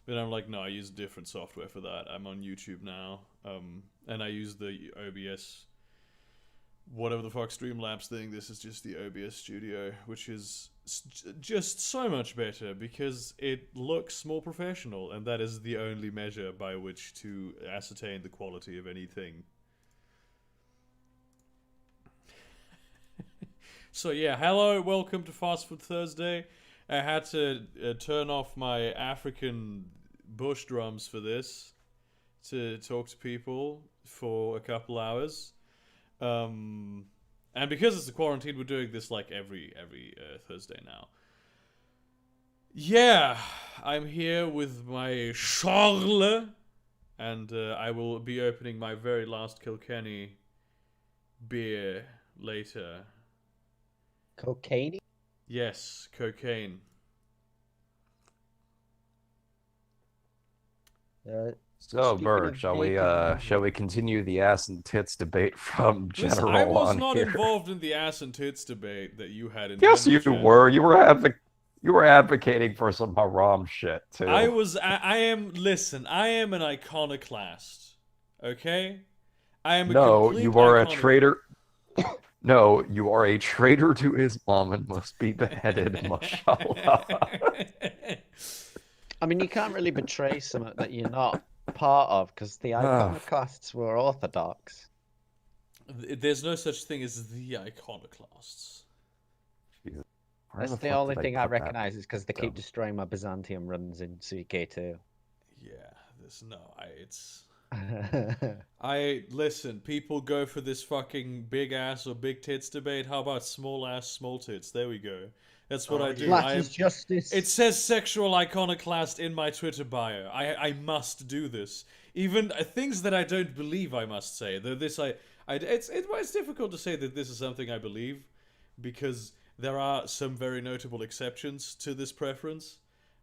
But I'm like, no, I use different software for that. I'm on YouTube now, and I use the OBS, whatever the fuck Streamlabs thing. This is just the OBS Studio, which is just so much better because it looks more professional, and that is the only measure by which to ascertain the quality of anything. So yeah, hello, welcome to Fast Food Thursday. I had to turn off my African bush drums for this to talk to people for a couple hours. And because it's a quarantine, we're doing this like every Thursday now. Yeah, I'm here with my Charles, and I will be opening my very last Kilkenny beer later. Cocaine? Yes, cocaine. So, Speaking Bert, of shall we continue the ass and tits debate from Listen, General I was on not here? involved in the ass and tits debate that you had in Yes, you General Chat. were. You were advocating for some haram shit too. I am an iconoclast. Okay? I am a No, complete you are a iconoclast. traitor. No, you are a traitor to Islam and must be beheaded, mashallah. I mean, you can't really betray something that you're not part of, because the iconoclasts were orthodox. There's no such thing as the iconoclasts. Jesus. That's the only thing I recognize, is because they keep destroying my Byzantium runs in CK2. Yeah, listen, people go for this fucking big ass or big tits debate. How about small ass, small tits? There we go. That's what I do. Justice. It says sexual iconoclast in my Twitter bio. I must do this. Even things that I don't believe, I must say. Though it's difficult to say that this is something I believe, because there are some very notable exceptions to this preference.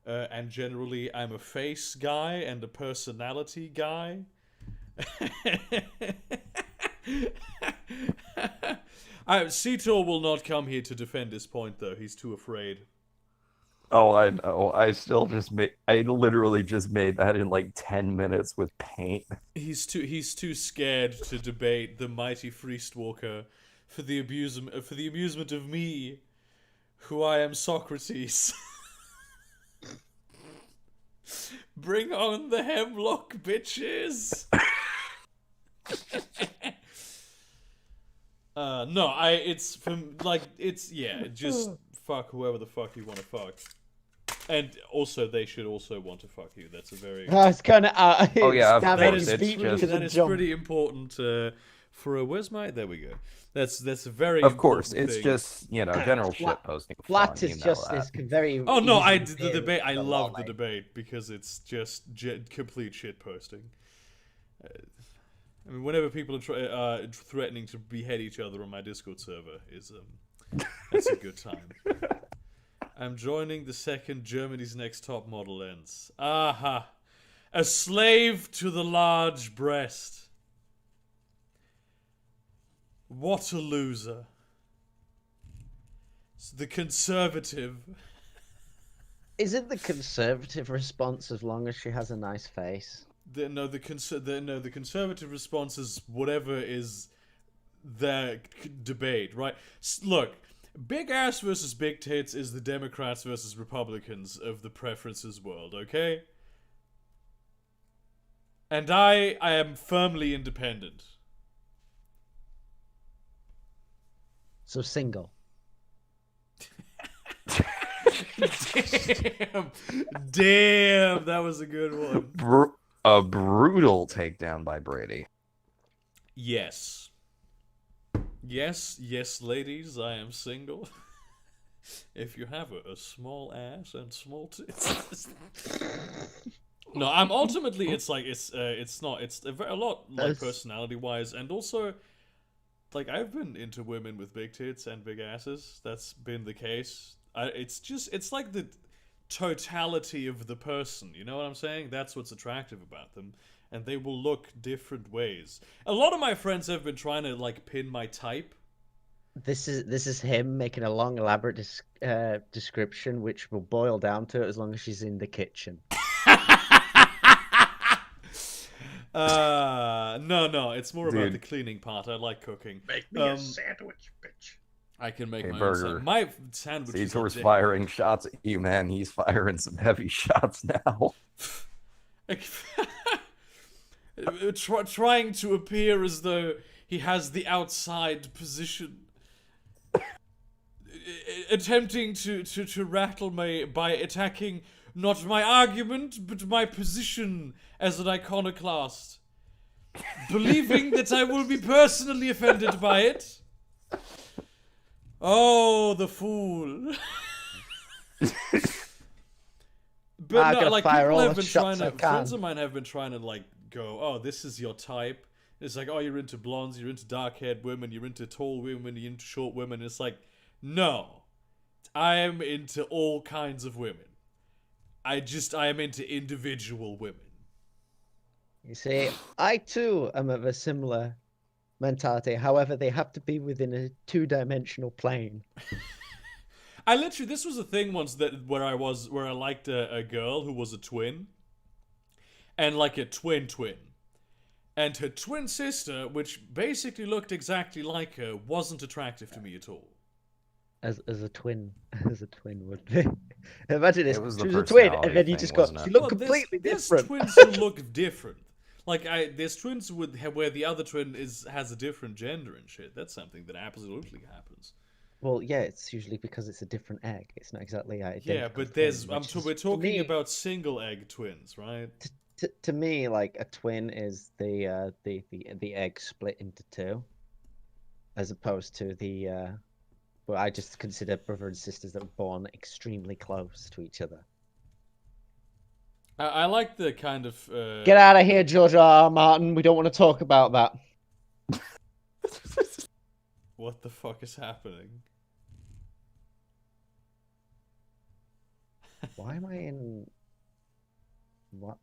And generally, I'm a face guy and a personality guy. Cetor will not come here to defend his point, though. He's too afraid. Oh, I know. I literally just made that in like 10 minutes with paint. He's too scared to debate the mighty Freestwalker for the amusement of me, who I am Socrates. Bring on the hemlock, bitches! Just fuck whoever the fuck you want to fuck. And also, they should also want to fuck you. That's a very... It's kind of... Oh yeah, of course, that is pretty important for a... Where's my... There we go. That's a very Of course, important it's thing. just, general shit posting. Flat is just this very... Oh no, the debate. I love the debate because it's just complete shit posting. I mean, whenever people are threatening to behead each other on my Discord server, it's a good time. I'm joining the second Germany's Next Top Model ends. Aha, a slave to the large breast. What a loser. The conservative. Isn't the conservative response as long as she has a nice face? The conservative response is whatever is their debate, right? Look, big ass versus big tits is the Democrats versus Republicans of the preferences world, okay? And I am firmly independent. So single. Damn, that was a good one. A brutal takedown by Brady. Yes, ladies, I am single. If you have a small ass and small tits. No, I'm ultimately. It's a lot like personality wise, and also. Like, I've been into women with big tits and big asses. That's been the case. It's like the totality of the person. You know what I'm saying? That's what's attractive about them. And they will look different ways. A lot of my friends have been trying to, like, pin my type. This is him making a long, elaborate description, which will boil down to it as long as she's in the kitchen. No, it's more about Dude. the cleaning part. I like cooking. Make me a sandwich, bitch. I can make Hey, my Burger. own my sandwiches. Zetor's firing shots at you, man. He's firing some heavy shots now. Trying to appear as though he has the outside position. Attempting to rattle me by attacking not my argument, but my position as an iconoclast. Believing that I will be personally offended by it. Oh, the fool. But no, like, people have been trying to, friends of mine have been trying to, like, go, oh, this is your type. It's like, oh, you're into blondes, you're into dark-haired women, you're into tall women, you're into short women. It's like, no. I am into all kinds of women. I am into individual women. You see, I too am of a similar mentality. However, they have to be within a two-dimensional plane. I literally, this was a thing once where I liked a girl who was a twin. And like a twin. And her twin sister, which basically looked exactly like her, wasn't attractive to me at all. As a twin would be. Imagine this. It was She the was a twin, personality and then you thing, just got. wasn't She it? looked completely there's different. twins who look different. Like there's twins where the other twin has a different gender and shit. That's something that absolutely happens. Well, yeah, it's usually because it's a different egg. It's not exactly identical. Yeah, but twin, we're talking about single egg twins, right? To me, like a twin is the egg split into two, as opposed to the. But I just consider brother and sisters that were born extremely close to each other. I like the kind of Get out of here, George R. R. Martin. We don't want to talk about that. What the fuck is happening? Why am I in? What?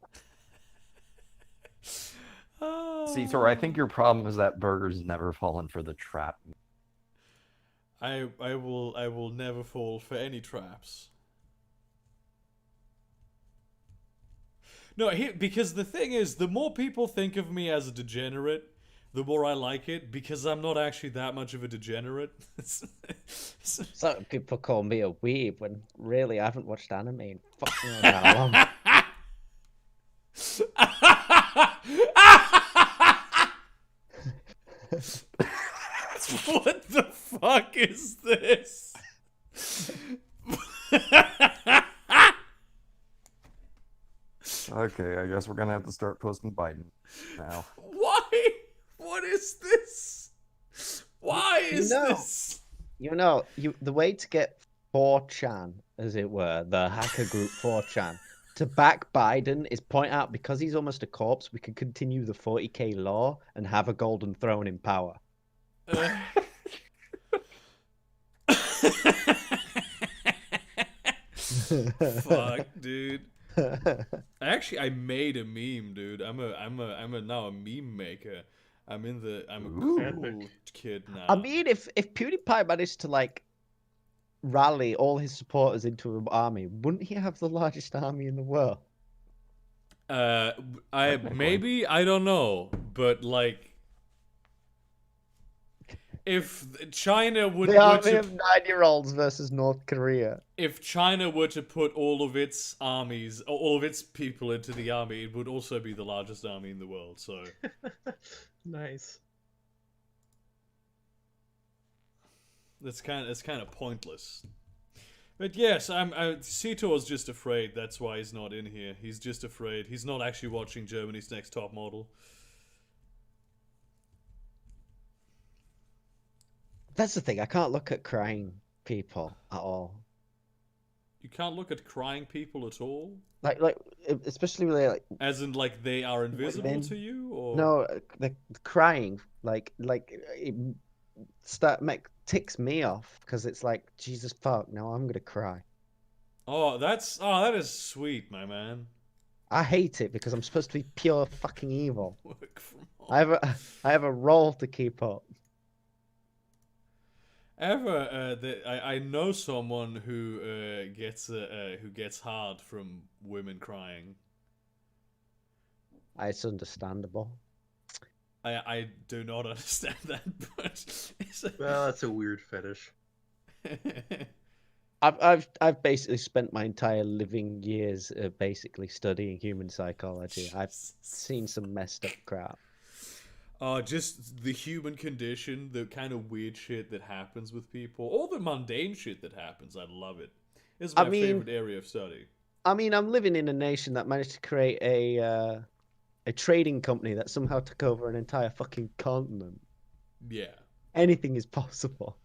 Zetor, I think your problem is that Burger's never fallen for the trap. I will never fall for any traps. No, because the thing is, the more people think of me as a degenerate, the more I like it, because I'm not actually that much of a degenerate. Some people call me a weeb when really I haven't watched anime in fucking that long. What the fuck is this? Okay, I guess we're gonna have to start posting Biden now. Why? What is this? Why is this? The way to get 4chan, as it were, the hacker group 4chan, to back Biden is point out because he's almost a corpse, we can continue the 40k law and have a golden throne in power. Fuck, dude. Actually, I made a meme, dude. I'm now a meme maker. I'm a cool kid now. I mean, if PewDiePie managed to like rally all his supporters into an army, wouldn't he have the largest army in the world? I don't know, but like, if China would The army of 9-year-olds versus North Korea. If China were to put all of its armies, all of its people into the army, it would also be the largest army in the world. So Nice. it's kind of pointless. But yes, Cetor's just afraid. That's why he's not in here. He's just afraid. He's not actually watching Germany's Next Top Model. That's the thing. I can't look at crying people at all. You can't look at crying people at all? Like, especially when they like. As in, like, they are invisible to you, or no, the crying like it ticks me off because it's like Jesus fuck. Now I'm gonna cry. that is sweet, my man. I hate it because I'm supposed to be pure fucking evil. Work from home. I have a role to keep up. I know someone who gets hard from women crying. It's understandable. I do not understand that, but it's Well, that's a weird fetish. I've basically spent my entire living years basically studying human psychology. I've seen some messed up crap. Just the human condition, the kind of weird shit that happens with people, all the mundane shit that happens. I love it. It's my favorite area of study. I mean, I'm living in a nation that managed to create a trading company that somehow took over an entire fucking continent. Yeah. Anything is possible.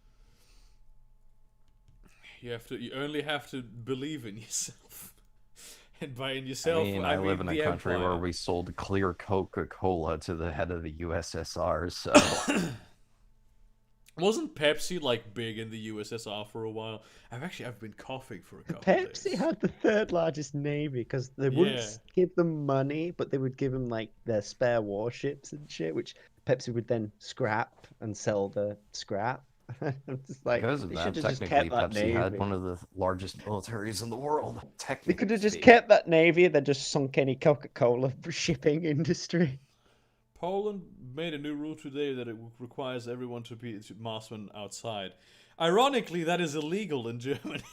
You only have to believe in yourself. And by in yourself, I mean, I live in a the country Empire. where we sold clear Coca-Cola to the head of the USSR, so... Wasn't Pepsi like big in the USSR for a while? I've been coughing for a couple Pepsi days. had the third largest navy because they wouldn't give them money, but they would give them like their spare warships and shit, which Pepsi would then scrap and sell the scrap. I'm just like, Because of they that, should have just technically, kept that Pepsi had navy. one of the largest militaries in the world. They Technically could have just speaking. kept that navy and then just sunk any Coca-Cola shipping industry. Poland made a new rule today that it requires everyone to be masked when outside. Ironically, that is illegal in Germany.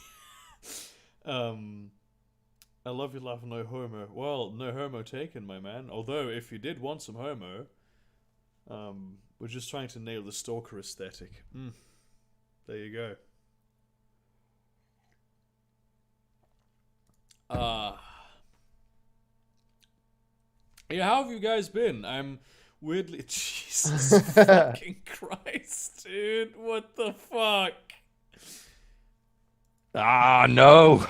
I love you, love, no homo. Well, no homo taken, my man. Although, if you did want some homo, we're just trying to nail the stalker aesthetic. There you go. Yeah, how have you guys been? I'm weirdly... Jesus fucking Christ, dude. What the fuck? Ah, no!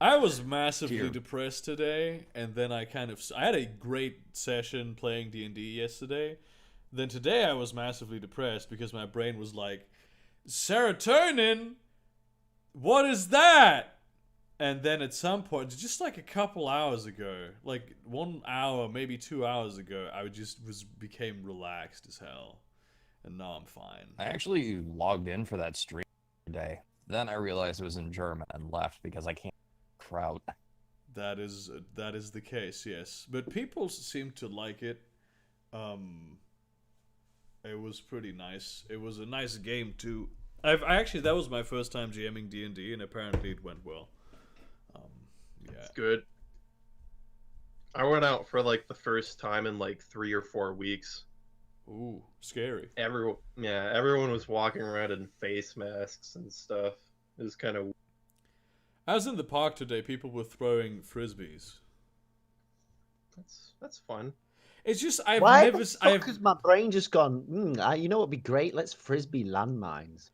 I was massively Dear. depressed today, and then I had a great session playing D&D yesterday. Then today I was massively depressed because my brain was like, serotonin? What is that? And then at some point, just like a couple hours ago, like 1 hour, maybe 2 hours ago, I became relaxed as hell. And now I'm fine. I actually logged in for that stream today. Then I realized it was in German and left because I can't crowd. That is the case, yes. But people seem to like it. It was pretty nice. It was a nice game too. I actually, that was my first time GMing D&D, and apparently it went well. Yeah. It's good. I went out for like the first time in like 3 or 4 weeks. Ooh, scary. Everyone was walking around in face masks and stuff. It was kind of... I was in the park today. People were throwing frisbees. That's fun. It's just Why the fuck has my brain just gone, you know what would be great? Let's frisbee landmines.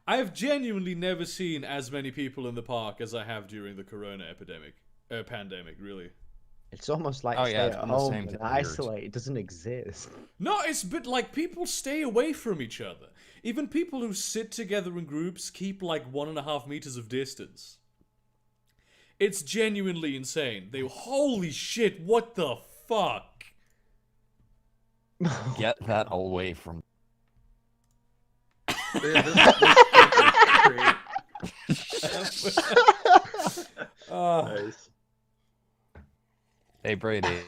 I've genuinely never seen as many people in the park as I have during the corona pandemic, really. It's almost like It's stay been at the home same and for years. isolate. It doesn't exist. No, it's but like people stay away from each other. Even people who sit together in groups keep like 1.5 meters of distance. It's genuinely insane. Holy shit, what the fuck? Get that away from... Nice. Hey, Brady.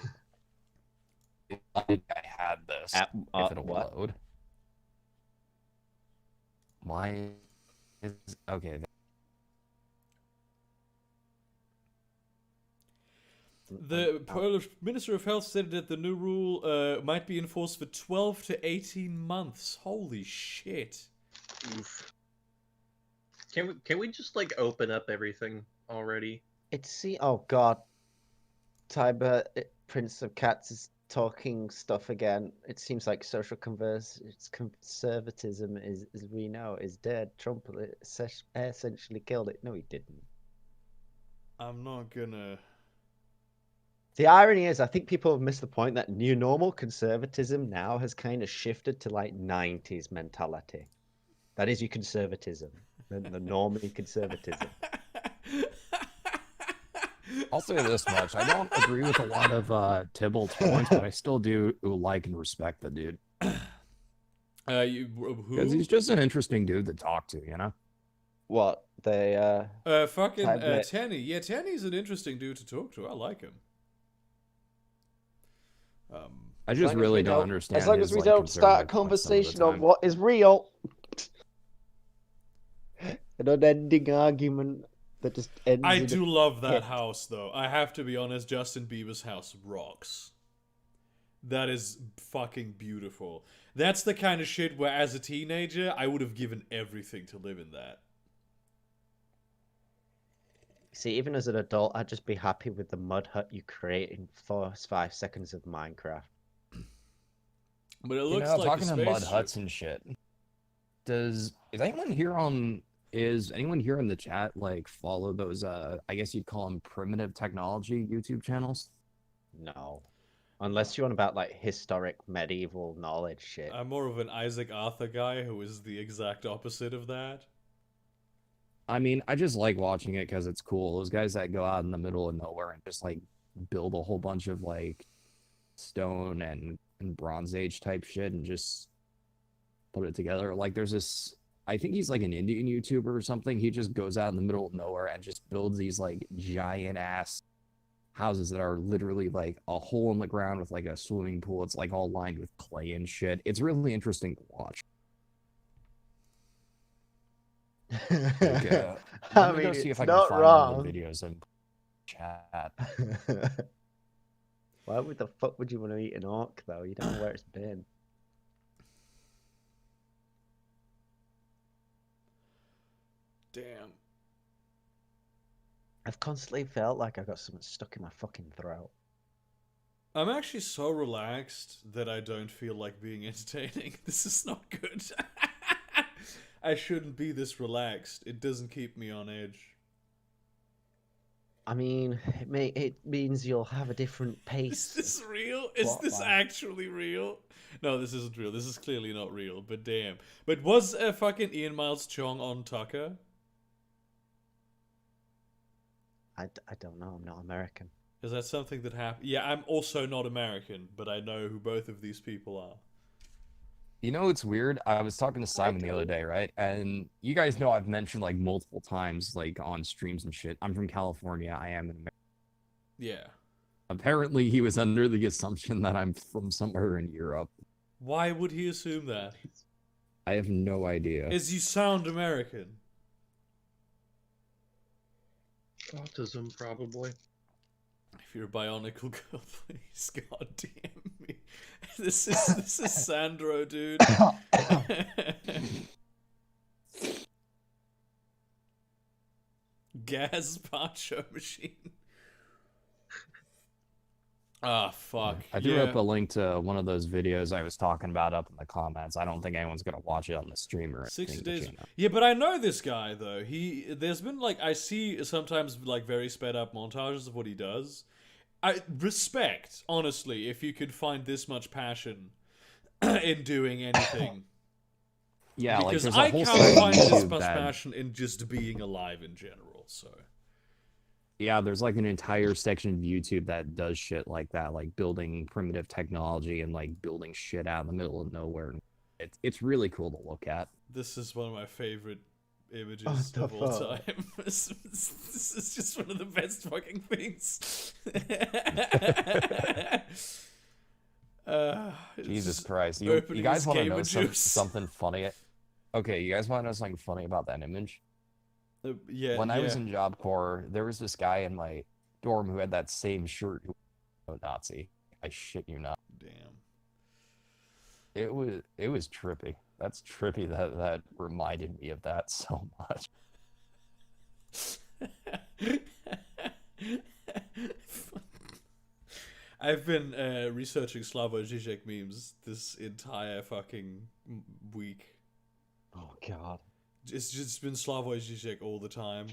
I think I had this. If it'll what? load. Why is... Okay. The Polish Minister of Health said that the new rule might be enforced for 12 to 18 months. Holy shit. Oof. Can we just like open up everything already? Oh god. Tiber, Prince of Cats is talking stuff again. It seems like social conservatism is, as we know, is dead. Trump essentially killed it. No, he didn't. I'm not gonna... The irony is, I think people have missed the point that new normal conservatism now has kind of shifted to like 90s mentality. That is your conservatism, the normie conservatism. I'll say this much. I don't agree with a lot of Tybalt's points, but I still do like and respect the dude. Who? Because he's just an interesting dude to talk to, you know? What? Fucking Tiber- Tenny. Yeah, Tenny's an interesting dude to talk to. I like him. I just really don't understand. As long as we don't start a conversation on what is real. An unending argument that just ends. I do love that house, though. I have to be honest, Justin Bieber's house rocks. That is fucking beautiful. That's the kind of shit where, as a teenager, I would have given everything to live in that. See, even as an adult, I'd just be happy with the mud hut you create in 5 seconds of Minecraft. But it looks like talking to mud huts and shit. Is anyone here in the chat like follow those I guess you'd call them primitive technology YouTube channels? No. Unless you want about like historic medieval knowledge shit. I'm more of an Isaac Arthur guy who is the exact opposite of that. I mean, I just like watching it because it's cool. Those guys that go out in the middle of nowhere and just like build a whole bunch of like stone and Bronze Age type shit and just put it together. Like there's this, I think he's like an Indian YouTuber or something. He just goes out in the middle of nowhere and just builds these like giant ass houses that are literally like a hole in the ground with like a swimming pool. It's like all lined with clay and shit. It's really interesting to watch. Okay. I mean, see if it's I not can find wrong. one of the videos in chat. Why would the fuck would you want to eat an orc though? You don't know where it's been. Damn. I've constantly felt like I got something stuck in my fucking throat. I'm actually so relaxed that I don't feel like being entertaining. This is not good. I shouldn't be this relaxed. It doesn't keep me on edge. I mean, it means you'll have a different pace. Is this real? Is this actually real? No, this isn't real. This is clearly not real, but damn. But was fucking Ian Miles Chong on Tucker? I don't know. I'm not American. Is that something that happened? Yeah, I'm also not American, but I know who both of these people are. You know, it's weird. I was talking to Simon the other day, right? And you guys know I've mentioned like multiple times, like on streams and shit. I'm from California. I am an American. Yeah. Apparently, he was under the assumption that I'm from somewhere in Europe. Why would he assume that? I have no idea. As you sound American. Autism, probably. If you're a bionicle girl, please, god damn me. This is Sandro, dude. Gas Pacho machine. Ah, fuck. I threw up a link to one of those videos I was talking about up in the comments. I don't think anyone's gonna watch it on the stream or anything. 60 days. Yeah, but I know this guy though. There's been like I see sometimes like very sped up montages of what he does. I respect, honestly, if you could find this much passion in doing anything. Yeah, because like I there's a can't whole find this YouTube much that... passion in just being alive in general. So. Yeah, there's like an entire section of YouTube that does shit like that, like building primitive technology and like building shit out in the middle of nowhere. It's really cool to look at. This is one of my favorite images of all time. This is just one of the best fucking things. Jesus Christ. You guys want to know something funny? Okay, you guys want to know something funny about that image? Yeah. When I was in Job Corps, there was this guy in my dorm who had that same shirt who was a Nazi. I shit you not. Damn. It was trippy. That's trippy that reminded me of that so much. I've been researching Slavoj Žižek memes this entire fucking week. Oh god. It's just been Slavoj Žižek all the time.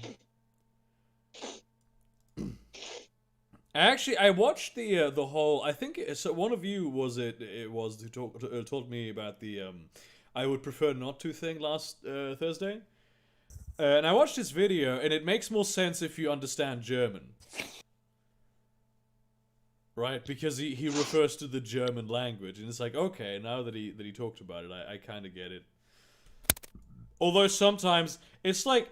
I watched the whole. I think so. One of you was who told me about the I would prefer not to thing last Thursday, and I watched this video, and it makes more sense if you understand German, right? Because he refers to the German language, and it's like, okay, now that he talked about it, I kind of get it. Although sometimes it's like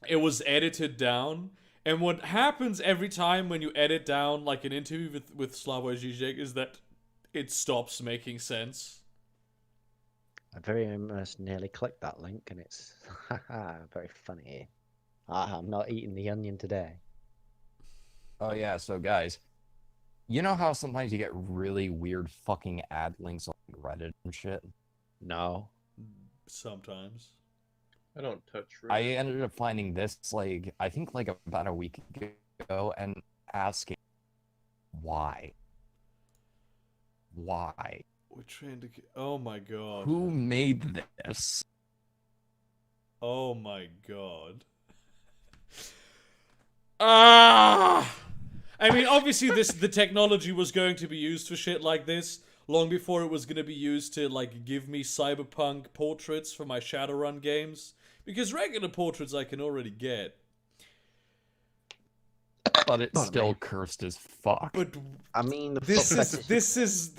it was edited down, And what happens every time when you edit down like an interview with Slavoj Žižek is that it stops making sense. I very almost nearly clicked that link, and it's very funny. I'm not eating the onion today. Oh yeah, so guys, you know how sometimes you get really weird fucking ad links on Reddit and shit? No. Sometimes. I don't touch I Reddit. ended up finding this I think about a week ago and asking why. Why? We're trying to. Oh my god. Who made this? Oh my god. Ah! I mean, obviously, the technology was going to be used for shit like this long before it was going to be used to like give me cyberpunk portraits for my Shadowrun games, because regular portraits I can already get. But it's still cursed as fuck. But I mean, this is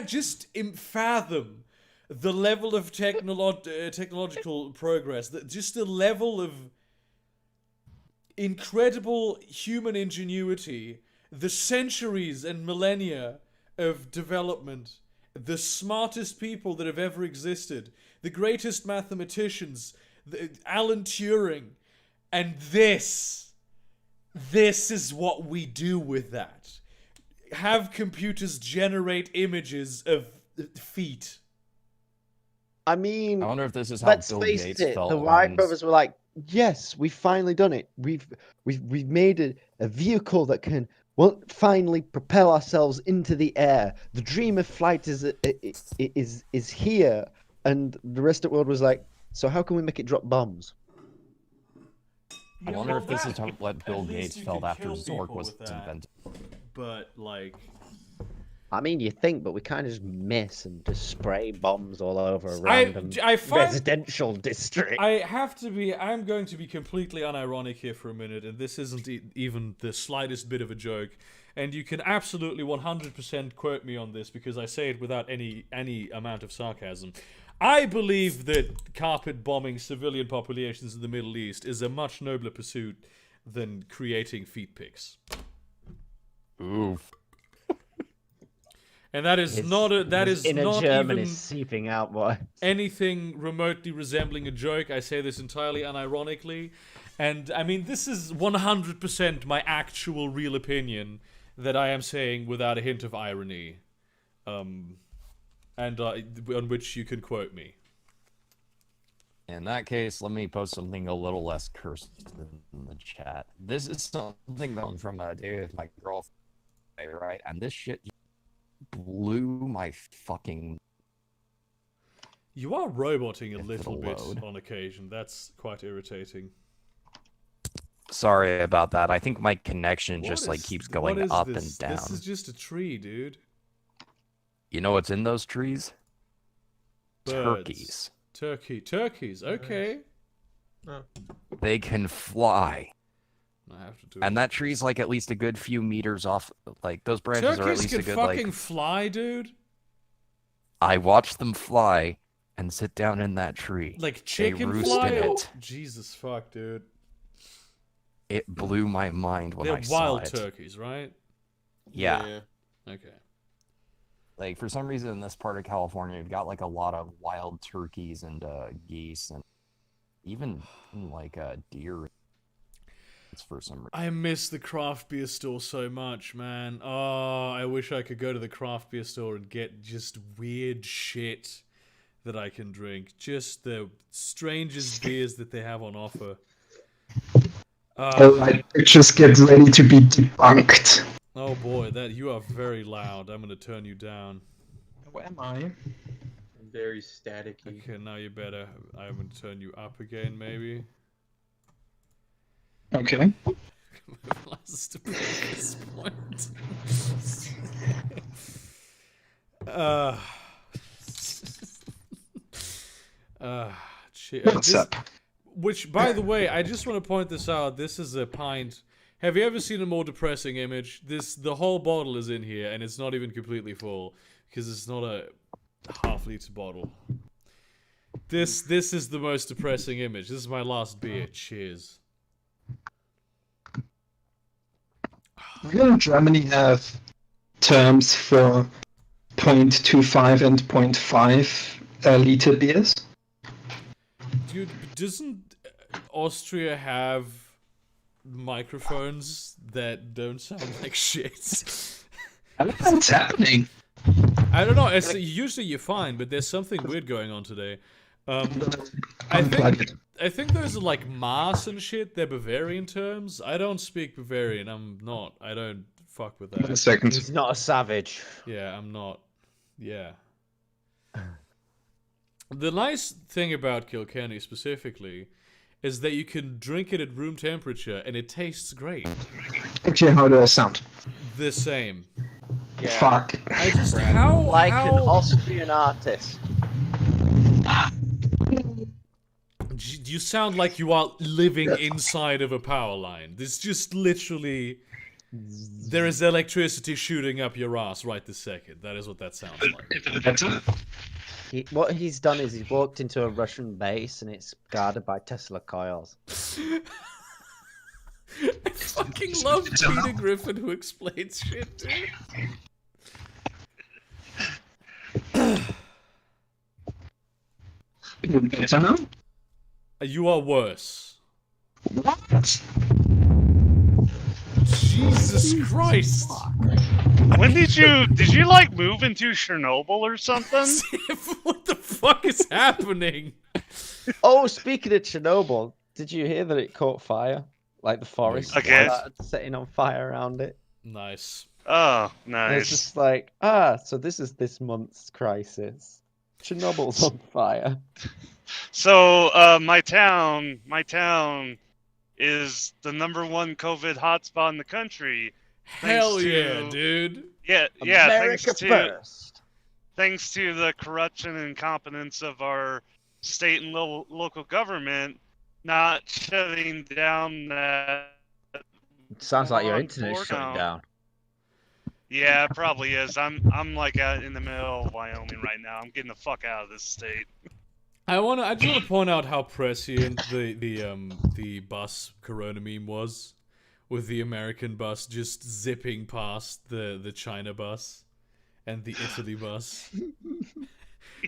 just fathom the level of technological progress, just the level of incredible human ingenuity, the centuries and millennia of development, the smartest people that have ever existed, the greatest mathematicians, Alan Turing, and this is what we do with that. Have computers generate images of feet. I mean, I wonder if this is how let's Bill face Gates it. felt The when Wright brothers were like, "Yes, we've finally done it. We've made a vehicle that can finally propel ourselves into the air. The dream of flight is here." And the rest of the world was like, "So how can we make it drop bombs?" I wonder if this is what Bill Gates felt after Zork was invented. But like, I mean, you think, but we kind of just miss and just spray bombs all over a random I find, residential district. I'm going to be completely unironic here for a minute, and this isn't even the slightest bit of a joke. And you can absolutely 100% quote me on this because I say it without any amount of sarcasm. I believe that carpet bombing civilian populations in the Middle East is a much nobler pursuit than creating feet pics. Oof. And that is His not inner German even is seeping out, boy. anything remotely resembling a joke. I say this entirely unironically. And I mean, this is 100% my actual real opinion that I am saying without a hint of irony. And on which you can quote me. In that case, let me post something a little less cursed in the chat. This is something that comes from a day with my girlfriend, right? And this shit blew my fucking... You are roboting a little it'll bit load. on occasion. That's quite irritating. Sorry about that. I think my connection just What like is- keeps what going is up this? and down. This is just a tree, dude. You know what's in those trees? Birds. Turkeys. Turkeys. Okay. Oh. They can fly. I have to do And it. that tree's like at least a good few meters off. Like those branches are at Turkeys least can a good fucking like. fly, dude. I watched them fly and sit down in that tree. Like They chicken roost fly. in it. Jesus fuck, dude. It blew my mind when They're I saw wild it. turkeys, right? Yeah. Okay. Like for some reason in this part of California, you've got like a lot of wild turkeys and geese and even like deer. It's for some reason. I miss the craft beer store so much, man. Oh, I wish I could go to the craft beer store and get just weird shit that I can drink. Just the strangest beers that they have on offer. Alright, just get ready to be debunked. Oh boy, that you are very loud. I'm gonna turn you down. Where am I? Very staticky. Okay, now you better. I'm gonna turn you up again, maybe. Okay. Let's debate this point. What's up? Which, by the way, I just want to point this out. This is a pint. Have you ever seen a more depressing image? The whole bottle is in here, and it's not even completely full because it's not a half-liter bottle. This is the most depressing image. This is my last beer. Cheers. Will Germany have terms for 0.25 and 0.5 liter beers? Dude, doesn't Austria have microphones that don't sound like shit? I don't know what's happening. I don't know. It's usually you're fine, but there's something weird going on today. I Unplug think it. I think there's like Mass and shit. They're Bavarian terms. I don't speak Bavarian. I'm not. I don't fuck with 1 that. second. He's not a savage. Yeah, I'm not. Yeah. The nice thing about Kilkenny specifically is that you can drink it at room temperature and it tastes great. Actually, how do I sound? The same. Yeah. Fuck. I just how Like an how Austrian artist. you sound like you are living inside of a power line. There's just literally there is electricity shooting up your ass right this second. That is what that sounds like. Better? What he's done is he's walked into a Russian base and it's guarded by Tesla coils. I fucking love Peter Griffin who explains shit, dude. Better now? You are worse. What? Jesus Christ. When did you like move into Chernobyl or something? What the fuck is happening? Oh, speaking of Chernobyl, did you hear that it caught fire? Like the forest Okay. started setting on fire around it. Nice. Oh, And nice. it's just like, so this is this month's crisis. Chernobyl's on fire. So, my town is the #1 COVID hotspot in the country. Hell Thanks yeah, to- dude. Yeah, America first. thanks to the corruption and incompetence of our state and local government not shutting down that. Sounds like your on internet's board shutting now. down. Yeah, it probably is. I'm like out in the middle of Wyoming right now. I'm getting the fuck out of this state. I just want to point out how prescient the bus Corona meme was, with the American bus just zipping past the China bus and the Italy bus.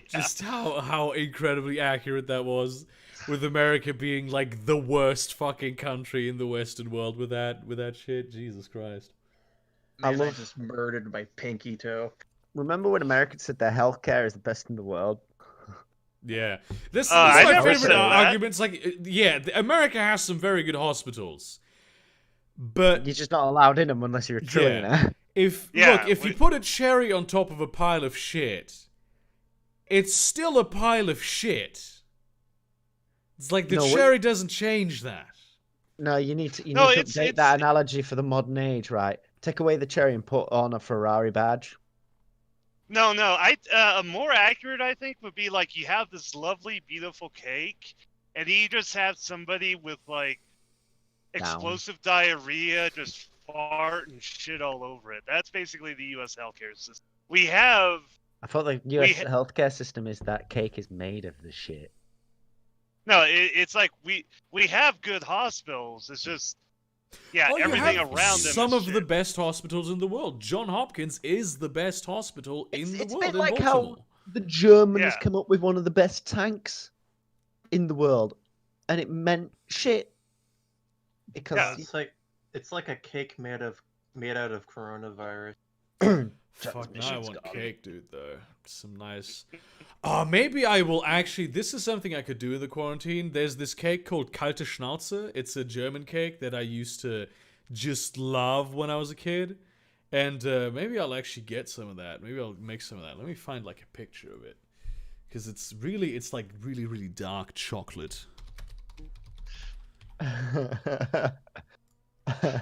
Just how incredibly accurate that was, with America being like the worst fucking country in the Western world with that shit. Jesus Christ. Man, I love- just murdered my pinky toe. Remember when Americans said their healthcare is the best in the world? Yeah, this I is my never favorite said that. arguments. Like, yeah, America has some very good hospitals, but You're just not allowed in them unless you're a trillionaire. if you put a cherry on top of a pile of shit, it's still a pile of shit. It's like the cherry doesn't change that. No, you need to No, update it's- that analogy for the modern age, right? Take away the cherry and put on a Ferrari badge. No, more accurate I think would be like you have this lovely, beautiful cake, and you just have somebody with like explosive diarrhea just fart and shit all over it. That's basically the U.S. healthcare system. We have I thought the US healthcare system is that cake is made of the shit. no, it's like we have good hospitals. It's just Oh, you everything have around them. some is of shit. the best hospitals in the world. John Hopkins is the best hospital in the It's a world bit in like Baltimore. how the Germans Yeah. come up with one of the best tanks in the world, and it meant shit because Yeah. It's like a cake made out of coronavirus. Fuck, now I want cake, dude, though. Some nice... maybe I will actually... This is something I could do in the quarantine. There's this cake called Kalte Schnauze. It's a German cake that I used to just love when I was a kid. And maybe I'll actually get some of that. Maybe I'll make some of that. Let me find, like, a picture of it. Because it's like really, really dark chocolate.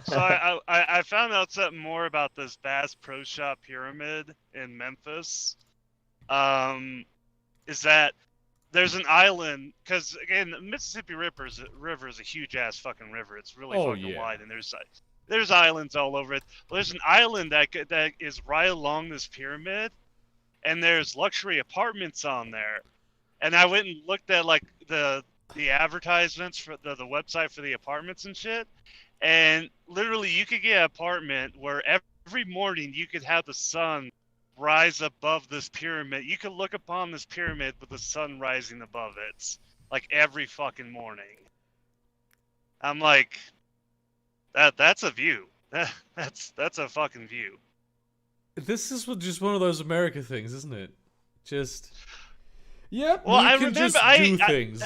So I found out something more about this Bass Pro Shop pyramid in Memphis. Is that there's an island because again the Mississippi River is a huge ass fucking river. It's really fucking wide and there's islands all over it. Well, there's an island that is right along this pyramid, and there's luxury apartments on there. And I went and looked at like the advertisements for the website for the apartments and shit. And literally, you could get an apartment where every morning you could have the sun rise above this pyramid. You could look upon this pyramid with the sun rising above it, like every fucking morning. I'm like, that's a view. That's a fucking view. This is just one of those America things, isn't it? Just, yep, Well, you I can remember just do things.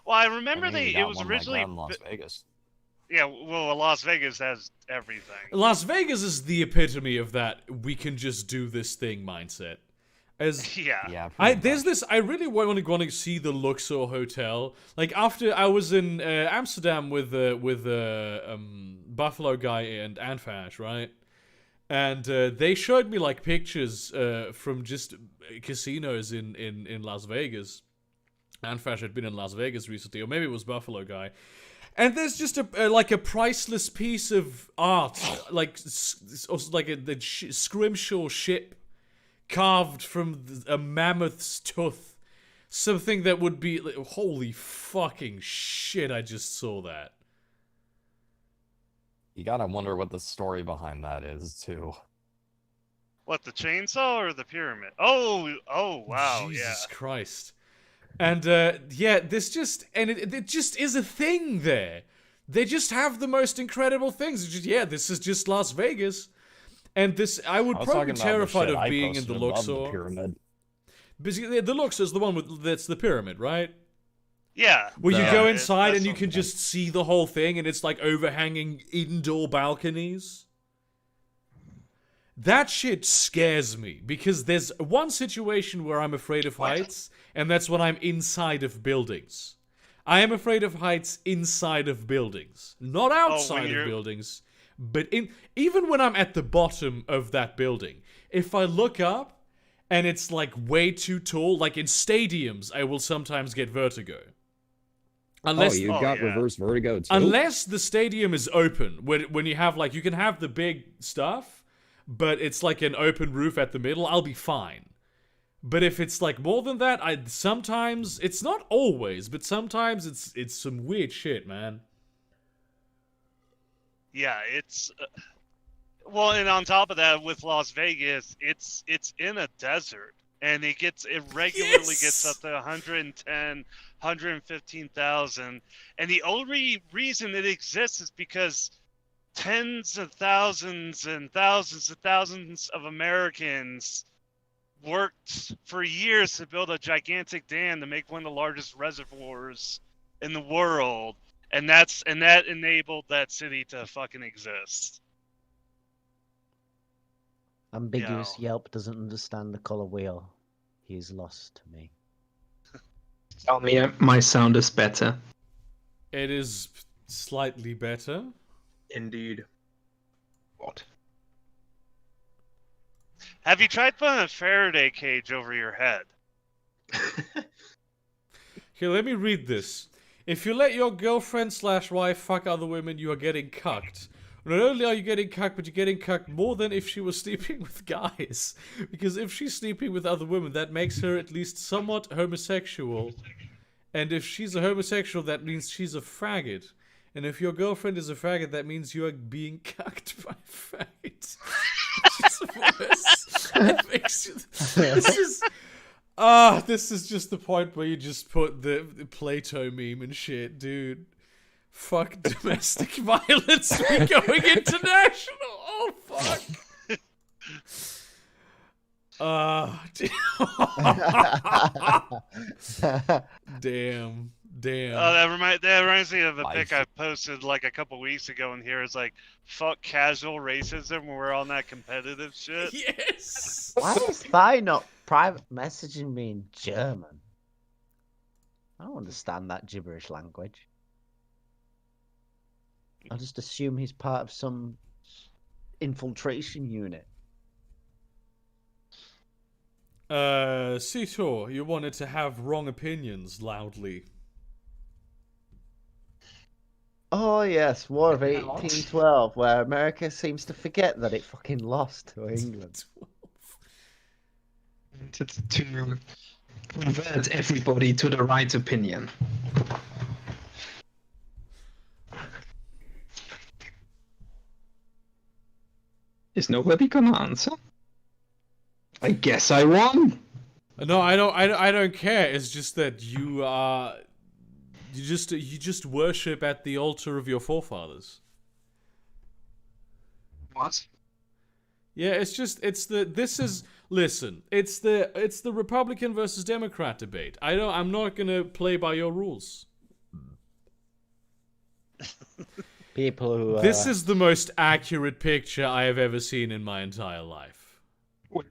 Well, I remember I mean, we it got was one like originally that in Las Vegas. yeah. Well, Las Vegas has everything. Las Vegas is the epitome of that we can just do this thing mindset. As Yeah. Yeah, there's this. I really want to see the Luxor Hotel. Like after I was in Amsterdam with Buffalo Guy and Anfash, right? And they showed me like pictures from just casinos in Las Vegas. Anfash had been in Las Vegas recently, or maybe it was Buffalo Guy. And there's just a priceless piece of art, like the scrimshaw ship carved from a mammoth's tooth. Something that would be like, holy fucking shit! I just saw that. You gotta wonder what the story behind that is too. What, the chainsaw or the pyramid? Oh, wow, Jesus Christ. And this just it just is a thing there. They just have the most incredible things. It's just, this is just Las Vegas. And this, I would probably be terrified of being in the Luxor. Pyramid. Basically, the Luxor is the one that's the pyramid, right? Yeah. Where you go inside that's and you can just see the whole thing, and it's like overhanging indoor balconies. That shit scares me, because there's one situation where I'm afraid of heights, and that's when I'm inside of buildings. I am afraid of heights inside of buildings. Not outside of buildings, but even when I'm at the bottom of that building. If I look up, and it's like way too tall, like in stadiums, I will sometimes get vertigo. Unless, you've got reverse vertigo too? Unless the stadium is open, when you have like, you can have the big stuff, but it's like an open roof at the middle, I'll be fine. But if it's like more than that, sometimes, it's not always, but sometimes it's some weird shit, man. Yeah, it's well, and on top of that, with Las Vegas, it's in a desert, and it regularly gets up to 110, 115,000, and the only reason it exists is because tens of thousands and thousands of Americans worked for years to build a gigantic dam to make one of the largest reservoirs in the world. And that enabled that city to fucking exist. Ambiguous Yelp doesn't understand the color wheel. He's lost to me. Tell me my sound is better. It is slightly better. Indeed. What? Have you tried putting a Faraday cage over your head? Here, let me read this. If you let your girlfriend/wife fuck other women, you are getting cucked. Not only are you getting cucked, but you're getting cucked more than if she was sleeping with guys. Because if she's sleeping with other women, that makes her at least somewhat homosexual. And if she's a homosexual, that means she's a faggot. And if your girlfriend is a faggot, that means you are being cucked by faggots. It makes you... This is just the point where you just put the Plato meme and shit, dude. Fuck domestic violence, we're going international. Oh, fuck. Damn. That reminds me of a pic I posted like a couple weeks ago in here. It's like, fuck casual racism when we're on that competitive shit. Yes! Why is Thigh not private messaging me in German? I don't understand that gibberish language. I just assume he's part of some infiltration unit. Sitor, you wanted to have wrong opinions loudly. Oh yes, War of 1812, where America seems to forget that it fucking lost to England. To convert everybody to the right opinion. Is nobody gonna answer? I guess I won. No, I don't care. It's just that you just worship at the altar of your forefathers. What? Yeah, it's the Republican versus Democrat debate. I'm not gonna play by your rules. People who This is the most accurate picture I have ever seen in my entire life. What?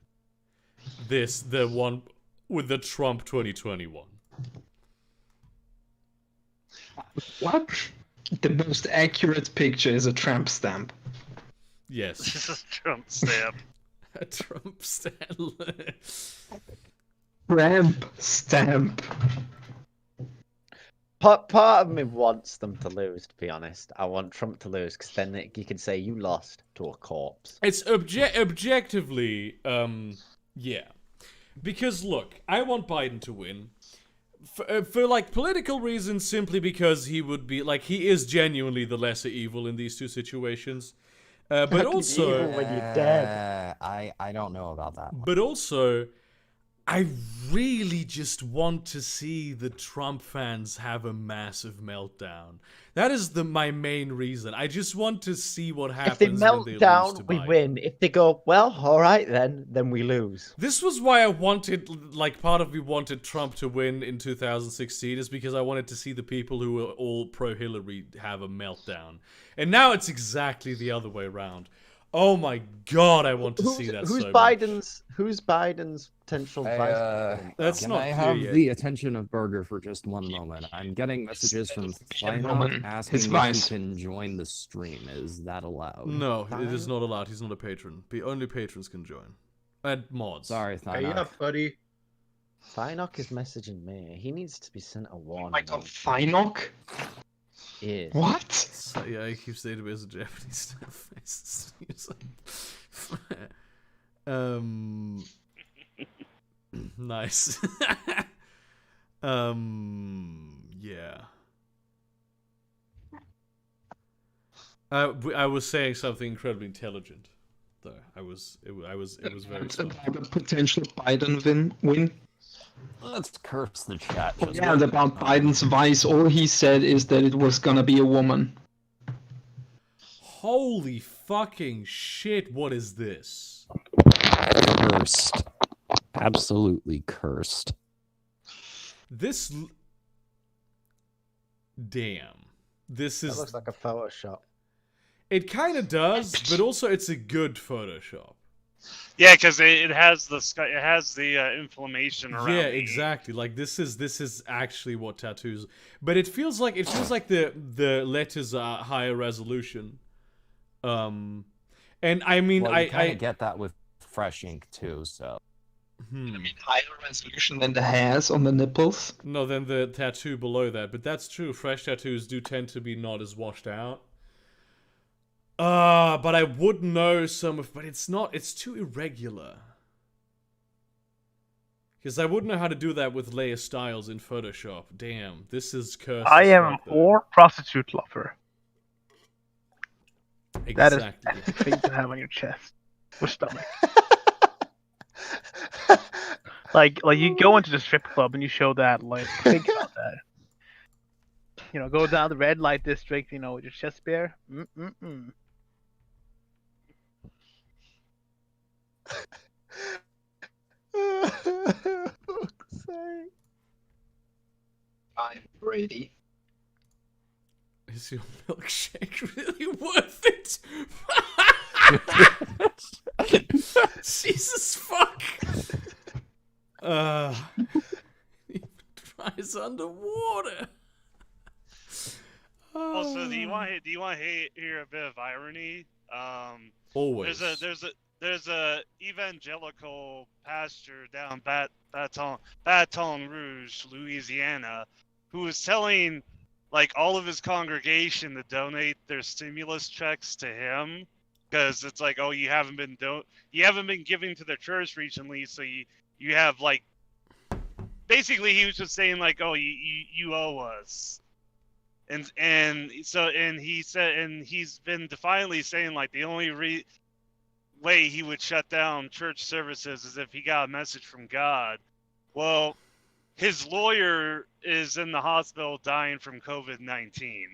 The one with the Trump 2021. What? The most accurate picture is a tramp stamp. Yes. This is Trump stamp. A Trump stand. Tramp stamp. Part of me wants them to lose, to be honest. I want Trump to lose, because then you can say you lost to a corpse. It's objectively, yeah. Because look, I want Biden to win. For like political reasons, simply because he would be, like, he is genuinely the lesser evil in these two situations. But also... Evil when you're dead. I don't know about that. But also, I really just want to see the Trump fans have a massive meltdown. That is my main reason. I just want to see what happens If they when melt they lose down, to we Biden. win. If they go, well, all right then we lose. This was why I wanted, like, part of me wanted Trump to win in 2016, is because I wanted to see the people who were all pro-Hillary have a meltdown. And now it's exactly the other way around. Oh my god, I want to see that so much. Who's Biden's potential vice president? That's Can not I clear have yet. the attention of Burger for just one moment? I'm getting messages from Gentleman, Final asking his if vice. he can join the stream. Is that allowed? No, it is not allowed. He's not a patron. Only patrons can join. And mods. Sorry, Hey Thinock. up, buddy. Finock is messaging me. He needs to be sent a warning. Oh my god, Thinock? Is. What? So, yeah, I keep saying to me as a Japanese stuff. Nice. Yeah. I was saying something incredibly intelligent, though. It was very smart. About a potential Biden win. Let's curse the chat. Yeah, and about Biden's vice, all he said is that it was gonna be a woman. Holy fucking shit, what is this? Cursed. Absolutely cursed. This... Damn. This That is... looks like a Photoshop. It kind of does, but also it's a good Photoshop. Yeah, because it has the inflammation around. Yeah, the- exactly. Like this is actually what tattoos. But it feels like the letters are higher resolution. And I mean, Well, you kind I of get that with fresh ink too. So I mean, higher resolution than the hairs on the nipples. no, then the tattoo below that. But that's true. Fresh tattoos do tend to be not as washed out. But I would know some of, but it's not. It's too irregular. Because I wouldn't know how to do that with layer styles in Photoshop. Damn, this is cursed. I as am fuck, though. for prostitute lover. That is Exactly. the thing to have on your chest or stomach. like you go into the strip club and you show that. Like, think about that. You know, go down the red light district. You know, with your chest bare. Fuck's sake. I'm Brady. Is your milkshake really worth it? Jesus fuck. He tries underwater. Also, do you want to hear a bit of irony? Always. There's a evangelical pastor down Baton Rouge, Louisiana, who was telling like all of his congregation to donate their stimulus checks to him, because it's like, oh, you haven't been giving to the church recently, so you have like, basically he was just saying like, oh, you owe us. And he said, and he's been defiantly saying like the only way he would shut down church services is if he got a message from God. Well, his lawyer is in the hospital dying from COVID-19.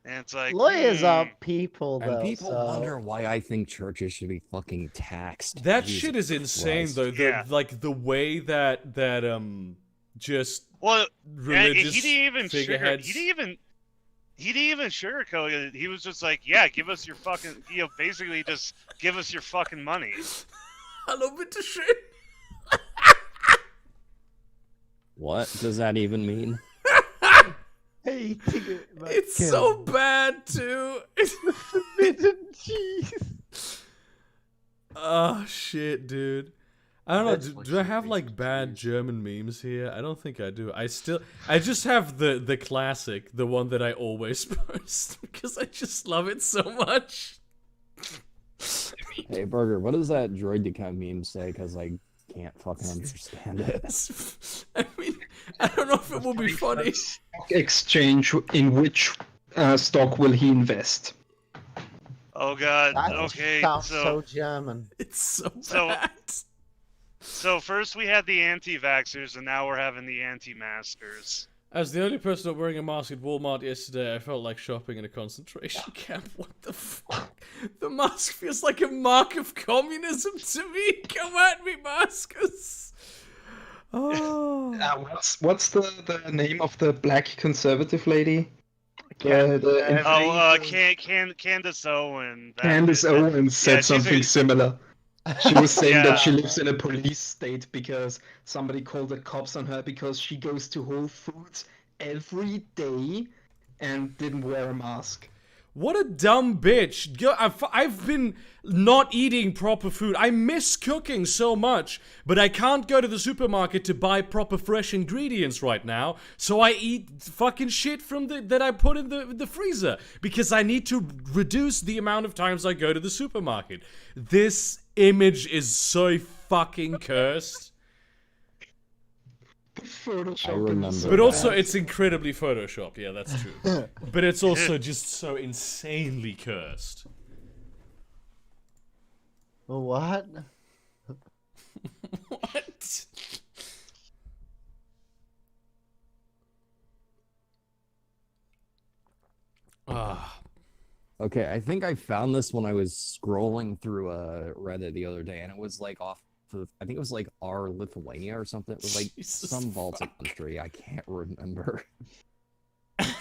And it's like Lawyers aren't people, And though. people so... wonder why I think churches should be fucking taxed. That Jesus shit is insane, Christ. though. Yeah. Like the way that just well, religious he didn't even figureheads. he didn't even sugarcoat it. He was just like, yeah, give us your fucking, basically just give us your fucking money. Hallo, bitte schön. What does that even mean? Hey, It's so bad too. forbidden cheese. Oh shit, dude. I don't know. That's Do I have like bad German memes here? I don't think I do. I just have the classic, the one that I always post because I just love it so much. Hey, Burger, what does that Droideka meme say? Because I can't fucking understand it. I mean, I don't know if it will be funny. Stock exchange, in which stock will he invest? Oh god. That Okay. sounds So so German. It's so So- bad. so first we had the anti-vaxxers, and now we're having the anti-maskers. As the only person not wearing a mask at Walmart yesterday, I felt like shopping in a concentration camp. What the fuck? The mask feels like a mark of communism to me. Come at me, maskers. Oh. What's the name of the black conservative lady? Candace Candace Owen. Candace Owens said she's something a- similar. She was saying Yeah. that she lives in a police state because somebody called the cops on her because she goes to Whole Foods every day and didn't wear a mask. What a dumb bitch. I've been not eating proper food. I miss cooking so much, but I can't go to the supermarket to buy proper fresh ingredients right now, so I eat fucking shit from that I put in the freezer because I need to reduce the amount of times I go to the supermarket. This image is so fucking cursed. Photoshop I remember But also, that. it's incredibly photoshopped. Yeah, that's true. But it's also just so insanely cursed. What? What? Ah, Okay, I think I found this when I was scrolling through Reddit the other day, and it was like off of, I think it was like R Lithuania or something. It was like Jesus some Baltic country. I can't remember.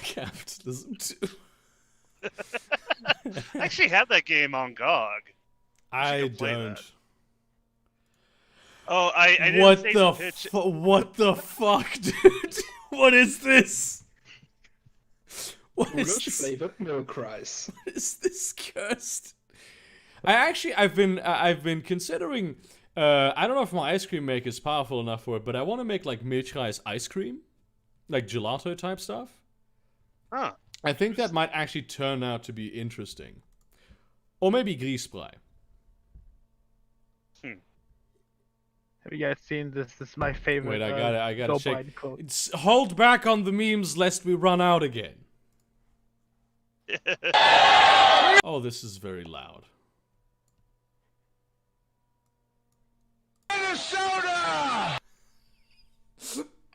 capitalism too. I actually had that game on GOG. I should go play don't. that. Oh, I didn't What save the pitch. what the fuck, dude? What is this? What is English this? flavored milk rice. What is this cursed? I've been considering. I don't know if my ice cream maker is powerful enough for it, but I want to make like milchreis ice cream, like gelato type stuff. Huh. I think that might actually turn out to be interesting, or maybe grießbrei. Have you guys seen this? This is my favorite. Wait, I gotta Joe check. Biden quote. It's, hold back on the memes lest we run out again. Oh, this is very loud. Minnesota!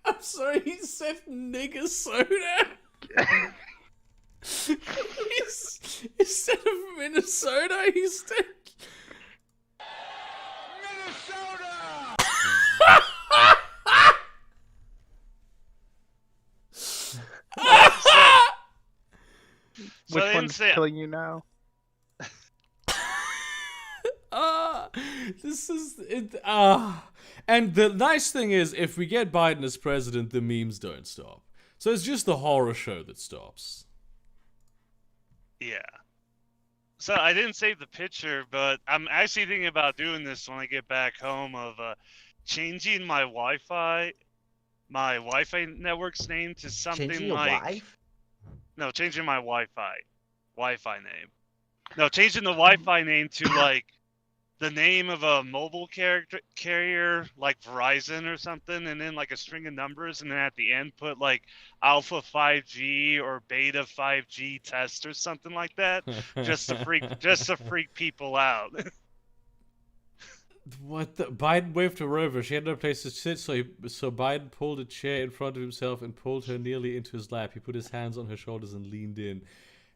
I'm sorry, he said nigger soda. Instead of Minnesota, he said Minnesota. So Which I didn't one's say- killing you now? This is it. And the nice thing is, if we get Biden as president, the memes don't stop. So it's just the horror show that stops. Yeah. So I didn't save the picture, but I'm actually thinking about doing this when I get back home of changing my Wi-Fi network's name to something Changing your like wife? no, changing my Wi-Fi name. No, changing the Wi-Fi name to like the name of a mobile carrier like Verizon or something, and then like a string of numbers, and then at the end put like Alpha 5G or Beta 5G test or something like that, just to freak people out. What the? Biden waved her over. She had no place to sit, so Biden pulled a chair in front of himself and pulled her nearly into his lap. He put his hands on her shoulders and leaned in.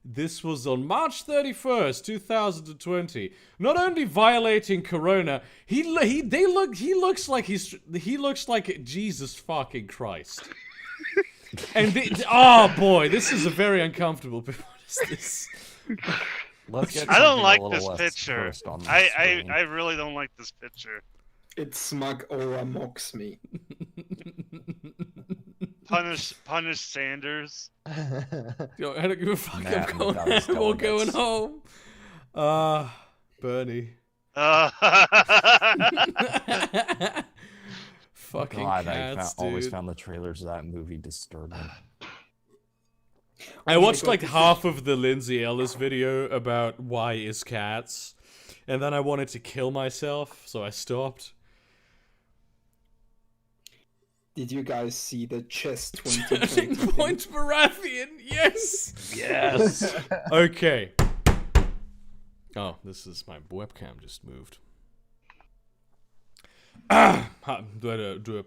This was on March 31st, 2020. Not only violating Corona, he looks like Jesus fucking Christ. And oh boy, this is a very uncomfortable. What is this? Let's get I don't something like a little this less picture. cursed on the screen. I really don't like this picture. Its smug aura mocks me. Punish Sanders. Yo, I don't give a fuck. Matt I'm going McDonald's home. We're delegates. going home. Bernie. Fucking God, cats, I always dude. found the trailers of that movie disturbing. I watched like half of the Lindsay Ellis video about why is cats, and then I wanted to kill myself, so I stopped. Did you guys see the chess Turning 2020? Point Baratheon, yes! Yes. Okay. Oh, this is my webcam just moved. Do I do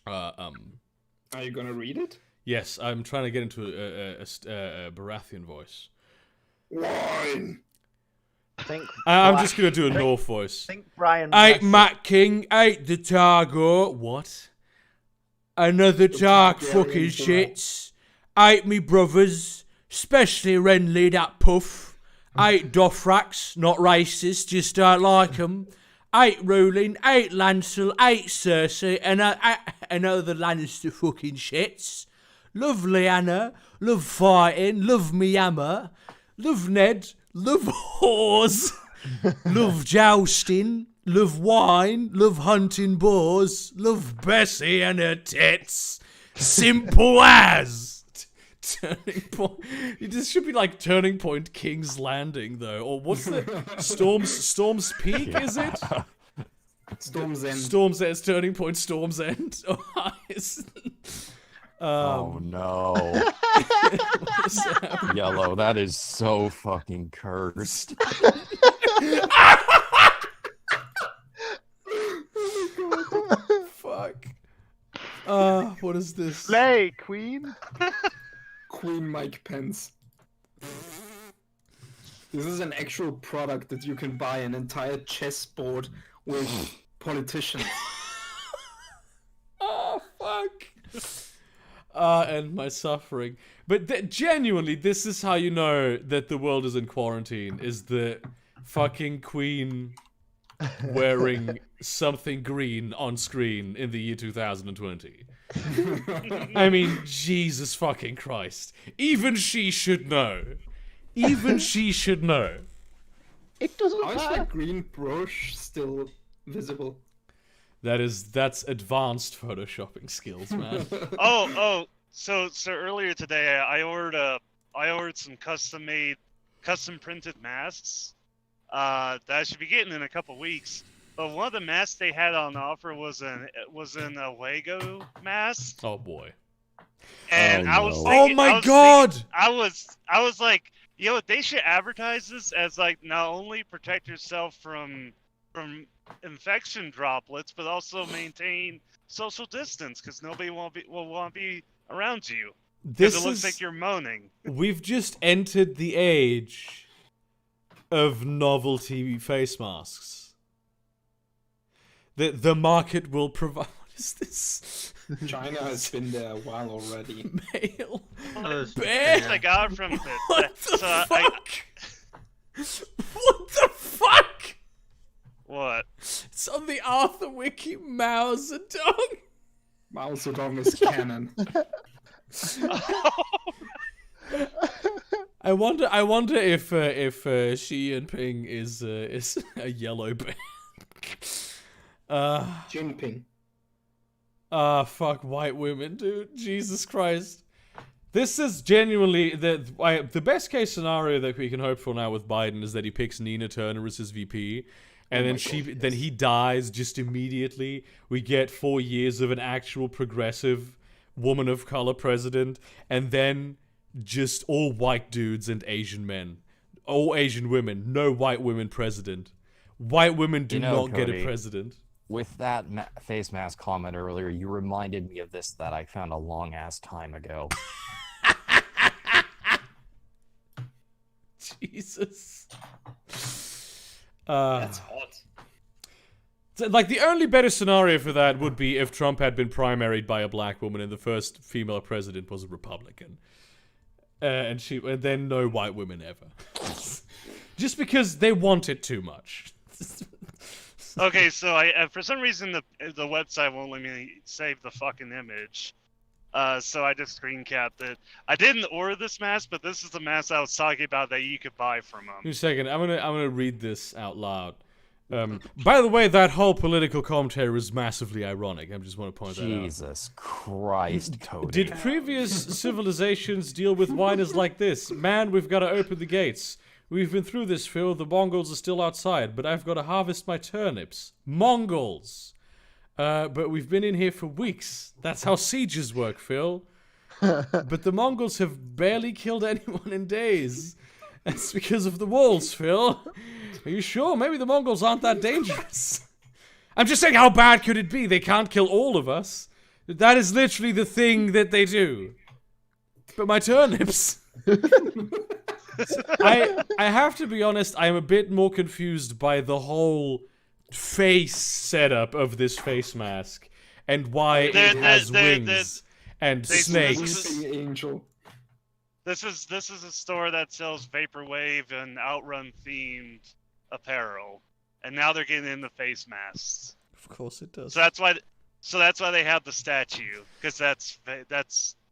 Are you gonna read it? Yes, I'm trying to get into a Baratheon voice. Wine! I'm just gonna do a North voice. I think Brian. Ain't Matt King, ain't the Targo. What? Another dark Targaryen fucking for shits. Ain't me brothers, especially Renly, that puff. Ain't Dothrax, not racist, just don't like 'em. Ain't ruling, ain't Lancel, ain't Cersei, and other Lannister fucking shits. Love Lyanna, love fighting, love me hammer, love Ned, love whores, love jousting, love wine, love hunting boars, love Bessie and her tits. Simple as. Turning Point. This should be like Turning Point King's Landing, though. Or what's the Storm's Peak? Is it? Storm's End. Storm's End. Turning Point. Storm's End. Oh no. Yellow, that is so fucking cursed. Fuck. What is this? Play, Queen. Queen Mike Pence. This is an actual product that you can buy an entire chessboard with politicians. Oh, fuck. And my suffering. But genuinely, this is how you know that the world is in quarantine, is the fucking Queen wearing something green on screen in the year 2020. I mean, Jesus fucking Christ. Even she should know. Even she should know. It doesn't How is matter. that green brush still visible? That's advanced photoshopping skills, man. So earlier today I ordered some custom printed masks that I should be getting in a couple weeks. But one of the masks they had on offer was an Lego mask. Oh boy. And Oh, I was no. thinking, Oh my god! I was like, they should advertise this as like not only protect yourself from infection droplets, but also maintain social distance because nobody will want to be around you. Because it looks like you're moaning. We've just entered the age of novelty face masks. The market will provide. What is this? China has been there a while already. Mail. Bear? I got from it. What the So fuck? What the fuck? What? It's on the Arthur Wiki. Mao Zedong. Mao Zedong is canon. I wonder if Xi Jinping is a yellow bear. Jinping. Fuck white women, dude. Jesus Christ. This is genuinely the best case scenario that we can hope for now with Biden is that he picks Nina Turner as his VP, and then he dies just immediately. We get 4 years of an actual progressive woman of color president, and then just all white dudes and Asian men, all Asian women, no white women president. White women do not get a president. With that face mask comment earlier, you reminded me of this that I found a long ass time ago. Jesus. That's hot. Like, the only better scenario for that would be if Trump had been primaried by a black woman and the first female president was a Republican. And then no white women ever. Just because they want it too much. Okay, so I for some reason the website won't let me save the fucking image. So I just screen capped it. I didn't order this mask, but this is the mask I was talking about that you could buy from them. Wait a second, I'm gonna read this out loud. By the way, that whole political commentary was massively ironic. I just want to point that out. Jesus Christ, Cody. Did previous civilizations deal with whiners like this? Man, we've got to open the gates. We've been through this, Phil. The Mongols are still outside, but I've got to harvest my turnips. Mongols! But we've been in here for weeks. That's how sieges work, Phil. But the Mongols have barely killed anyone in days. That's because of the walls, Phil. Are you sure? Maybe the Mongols aren't that dangerous. I'm just saying, how bad could it be? They can't kill all of us. That is literally the thing that they do. But my turnips... I have to be honest, I am a bit more confused by the whole face setup of this face mask and why it has wings and snakes. Angel. This is a store that sells vaporwave and outrun themed apparel, and now they're getting into face masks. Of course it does. So that's why they have the statue, because that's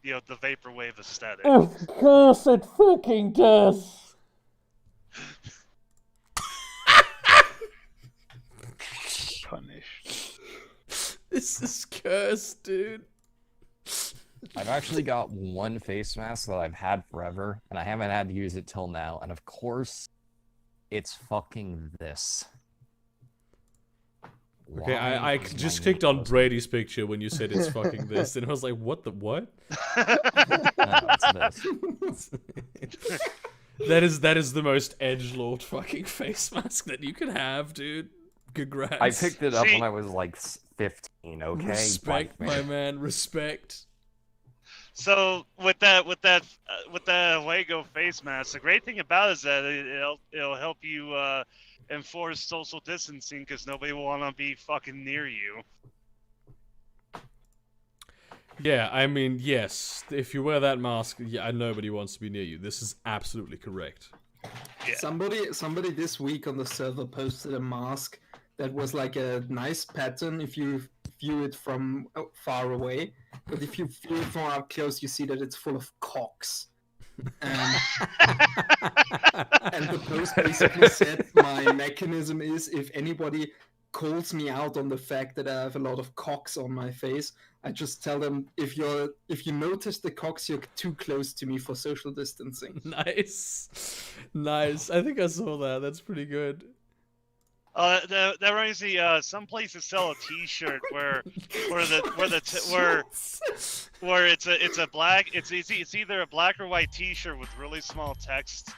you know, the vaporwave aesthetic. Of course it fucking does. Punished. This is cursed, dude. I've actually got one face mask that I've had forever, and I haven't had to use it till now, and of course, it's fucking this. Okay, I just clicked on Brady's picture when you said it's fucking this, and I was like, what the what? It's this. That is the most edgelord fucking face mask that you can have, dude. Congrats. I picked it up when I was like 15, okay? Respect, my man, respect. So with that Lego face mask, the great thing about it is that it'll help you enforce social distancing because nobody will want to be fucking near you. Yeah, I mean, yes. If you wear that mask, yeah, nobody wants to be near you. This is absolutely correct. Yeah. Somebody this week on the server posted a mask that was like a nice pattern if you view it from far away, but if you view it from up close, you see that it's full of cocks. And the post basically said, my mechanism is if anybody calls me out on the fact that I have a lot of cocks on my face, I just tell them, if you notice the cocks, you're too close to me for social distancing. Nice. I think I saw that. That's pretty good. That reminds me. Some places sell a T-shirt where it's either a black or white T-shirt with really small text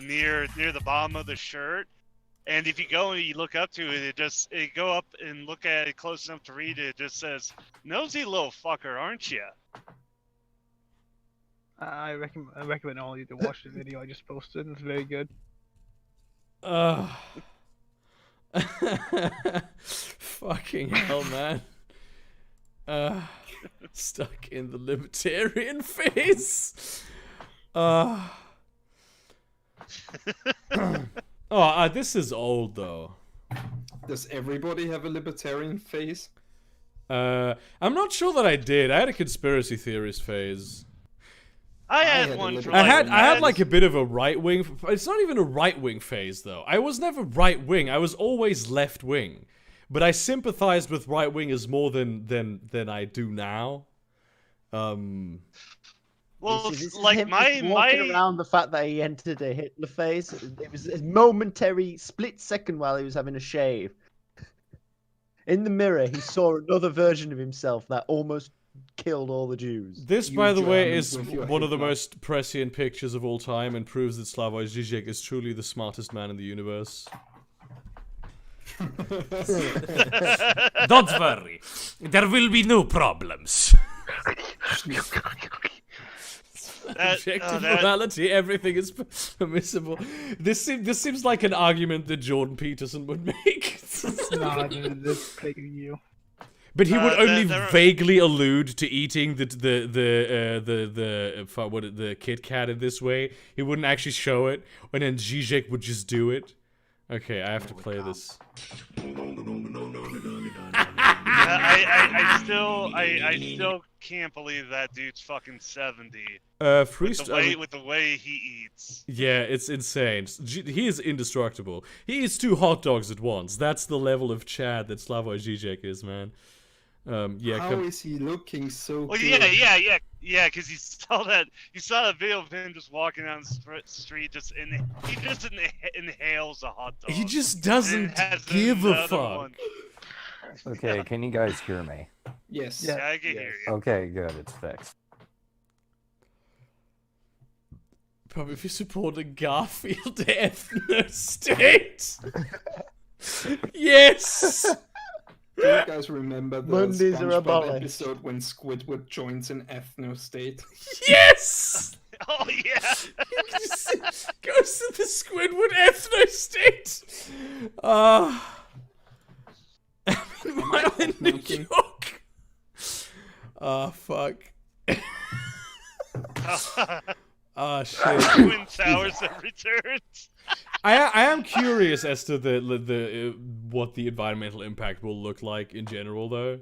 near the bottom of the shirt, and if you go and you look up to it, it go up and look at it close enough to read it. It just says, "Nosy little fucker, aren't you?" I recommend all of you to watch the video I just posted. It's very good. Fucking hell, man. Stuck in the libertarian phase. This is old though. Does everybody have a libertarian phase? I'm not sure that I did. I had a conspiracy theorist phase. I had one for I had like a bit of a right wing. It's not even a right wing phase though. I was never right wing. I was always left wing, but I sympathized with right wingers more than I do now. Well, this is like him just walking around the fact that he entered a Hitler phase. It was a momentary split second while he was having a shave. In the mirror, he saw another version of himself that almost killed all the Jews. This, You by the way, Germans is with your one of the Hitler. most prescient pictures of all time and proves that Slavoj Žižek is truly the smartest man in the universe. Don't worry, there will be no problems. Objective morality, everything is permissible. This seems like an argument that Jordan Peterson would make. No, this is you. But he would only there are- vaguely allude to eating the Kit Kat in this way. He wouldn't actually show it, and then Zizek would just do it. Okay, I have to play this. I still can't believe that dude's fucking 70. With the way he eats. Yeah, it's insane. He is indestructible. He eats 2 hot dogs at once. That's the level of Chad that Slavoj Žižek is, man. Yeah. How is he looking so Well, good? yeah, because you saw that video of him just walking down the street, he just inhales a hot dog. He just doesn't give a fuck. One. Okay, can you guys hear me? Yes. Yeah, I can hear you. Okay, good, it's fixed. Probably if you support a Garfield ethno state. Yes. Do you guys remember the Mondays are SpongeBob abolished. episode when Squidward joins an ethno state? Yes. Oh yeah. Goes to the Squidward ethno state. While in New Knocking. York. Fuck. Shit. Twin Towers have returned. I am curious as to the what the environmental impact will look like in general, though.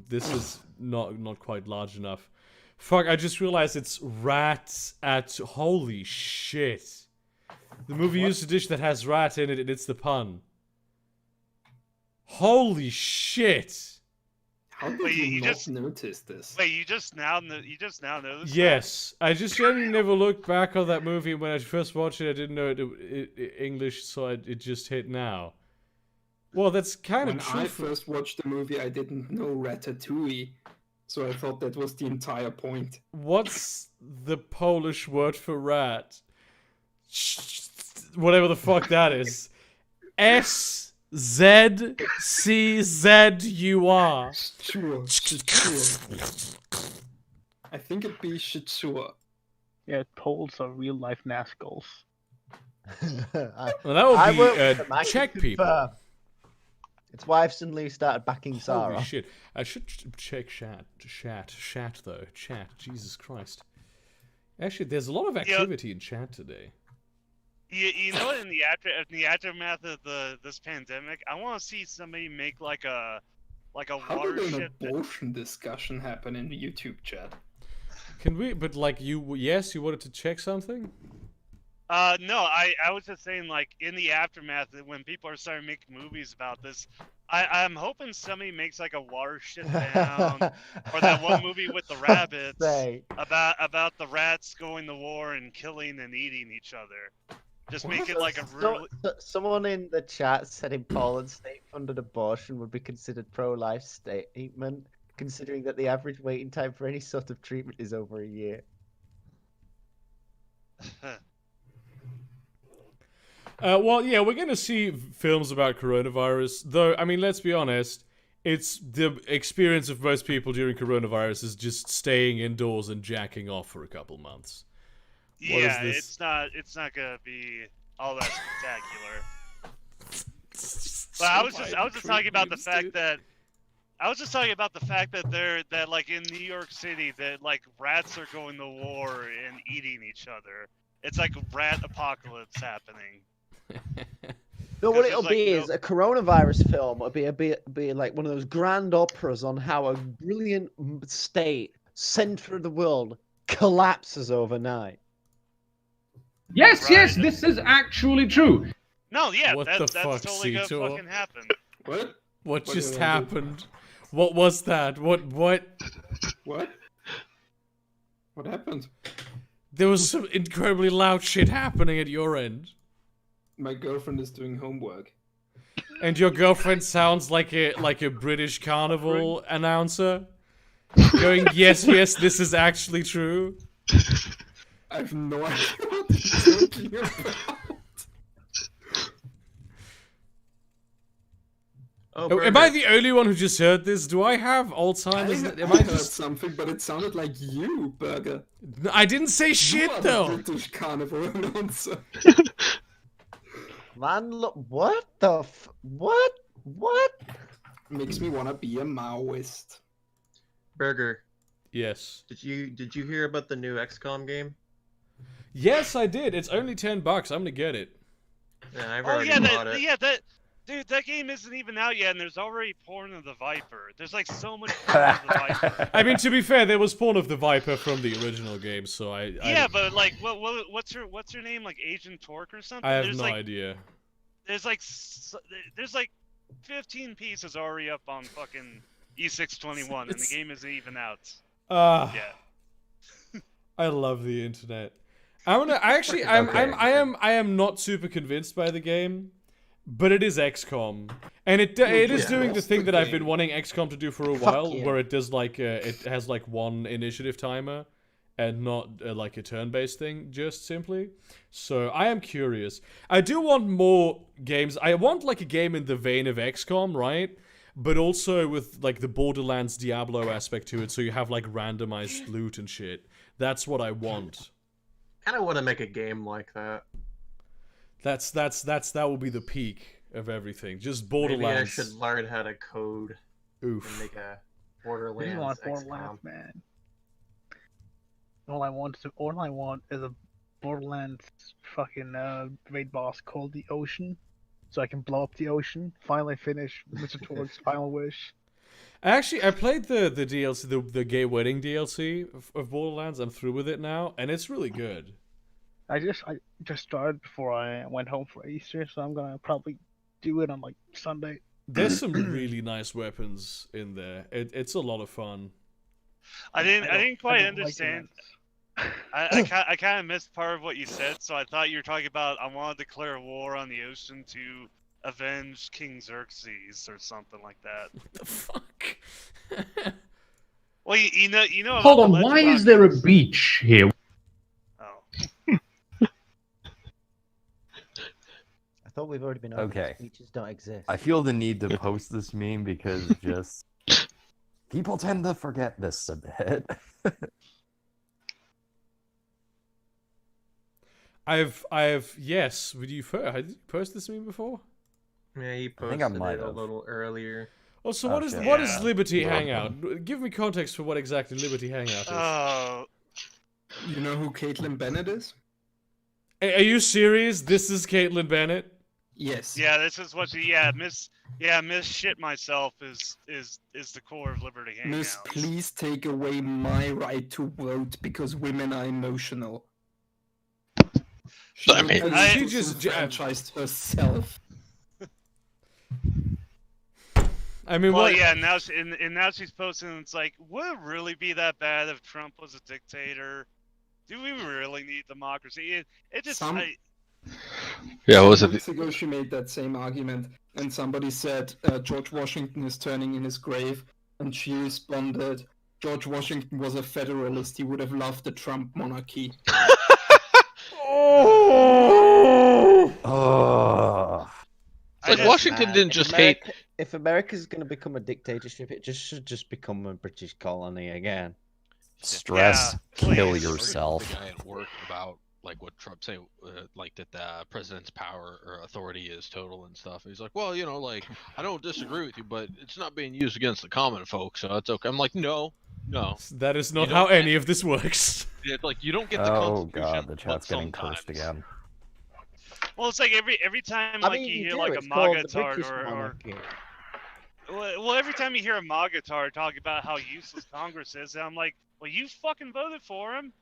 This is not quite large enough. Fuck! I just realized it's rats at holy shit. The movie used a dish that has rat in it, and it's the pun. Holy shit! How did Wait, you you not just- notice this? Wait, you just now noticed? Yes, I just generally never looked back on that movie. When I first watched it, I didn't know it English, so it just hit now. Well, that's kind When of true. I first watched the movie, I didn't know ratatouille, so I thought that was the entire point. What's the Polish word for rat? Whatever the fuck that is. SZCZUR. Sure. I think it'd be Shitsur. Yeah, Poles are real life Nazguls. I Well, that would work be with them, I can Czech people. confirm. It's why I've suddenly started backing Sarah. Holy shit. I should check chat though. Chat. Jesus Christ. Actually, there's a lot of activity in chat today. You know what? In the aftermath of this pandemic, I want to see somebody make like a How did an watershed. abortion discussion happen in the YouTube chat? Can we? But like you wanted to check something? No, I was just saying, like, in the aftermath, when people are starting making movies about this, I'm hoping somebody makes like a watershed down, or that one movie with the rabbits Say. about the rats going to war and killing and eating each other. Just make it like a really. Someone in the chat said in Poland, state-funded abortion would be considered pro-life statement, considering that the average waiting time for any sort of treatment is over a year. Well, yeah, we're gonna see films about coronavirus, though. I mean, let's be honest. It's the experience of most people during coronavirus is just staying indoors and jacking off for a couple months. What Yeah, is this? it's not gonna be all that spectacular. But I was just talking about the fact that that like in New York City that like rats are going to war and eating each other. It's like a rat apocalypse happening. No, what Because it'll there's, be like, is a coronavirus film. It'll be like one of those grand operas on how a brilliant state, center of the world, collapses overnight. Yes, Right. yes, this is actually true. No, yeah, What that's the fuck, totally gonna Cito? fucking happen. What? What What just did I do? happened? What was that? What? What? What happened? There was some incredibly loud shit happening at your end. My girlfriend is doing homework. And your girlfriend sounds like a British carnival announcer. Going, yes, yes, this is actually true. I have no idea what you're talking about. Oh, Am I the only one who just heard this? Do I have Alzheimer's? I heard something, but it sounded like you, Burger. I didn't say shit, You are though. the British carnival announcer. Man, look, what the what? What? Makes me want to be a Maoist. Burger, Yes. did you hear about the new XCOM game? Yes, I did. It's only $10. I'm gonna get it. Yeah, I've Oh already yeah, bought it. Dude, that game isn't even out yet, and there's already porn of the Viper. There's like so much porn of the Viper. I mean, to be fair, there was porn of the Viper from the original game, so Yeah, but like, what's her name? Like Agent Torque or something? I have there's no like, idea. There's like 15 pieces already up on fucking E621, and the game isn't even out. Yeah. I love the internet. I am not super convinced by the game, but it is XCOM, and it is doing the thing that I've been wanting XCOM to do for a while, yeah. where it does like it has like one initiative timer, and not like a turn-based thing, just simply. So I am curious. I do want more games. I want like a game in the vein of XCOM, right? But also with like the Borderlands Diablo aspect to it, so you have like randomized loot and shit. That's what I want. I kind of want to make a game like that. That will be the peak of everything. Just Maybe I Borderlands. should learn how to code and Oof. make a I Borderlands just want XCOM. Borderlands, man. All I want is a Borderlands fucking raid boss called the Ocean, so I can blow up the ocean. Finally finish Mr. Torque's final wish. Actually, I played the DLC, the gay wedding DLC of Borderlands. I'm through with it now, and it's really good. I just started before I went home for Easter, so I'm gonna probably do it on like Sunday. There's some really nice weapons in there. It's a lot of fun. I didn't quite I don't like understand. that. I kind of missed part of what you said, so I thought you were talking about I want to declare war on the ocean to avenge King Xerxes or something like that. What the fuck? Well, you know. Hold about on, the why legend is there a beach here? Oh. I thought we've already been over Okay. this. Beaches don't exist. I feel the need to post this meme because just people tend to forget this a bit. Yes. Did you post this meme before? Yeah, he I think posted I might it a have. little earlier. Oh, so Oh, what shit. is Yeah. Liberty Hangout? Give me context for what exactly Liberty Hangout is. Oh. You know who Caitlin Bennett is? Are you serious? This is Caitlin Bennett? Yes. Yeah, this is what she. Miss shit myself is the core of Liberty Hangouts. Miss, please take away my right to vote because women are emotional. I mean- She just- franchised herself. I mean, Well, what? yeah, now now she's posting. It's like, would it really be that bad if Trump was a dictator? Do we really need democracy? It just. Yeah, what was it? Weeks ago, she made that same argument, and somebody said George Washington is turning in his grave, and she responded, George Washington was a federalist. He would have loved the Trump monarchy. Oh. It's like Washington didn't just hate. If America's going to become a dictatorship, it should just become a British colony again. Stress, Yeah, kill please. yourself. The guy at work about like what Trump say, like that the president's power or authority is total and stuff. He's like, well, like I don't disagree with you, but it's not being used against the common folk, so it's okay. I'm like, no. That is not You how don't- any of this works. It's like you don't get the Oh Constitution. god, the but chat's getting sometimes. cursed again. Well, it's like every time I like mean, you hear do, like a it's called the MAGA-tard British or monarchy. well, every time you hear a MAGA-tard talk about how useless Congress is, I'm like, well, you fucking voted for him.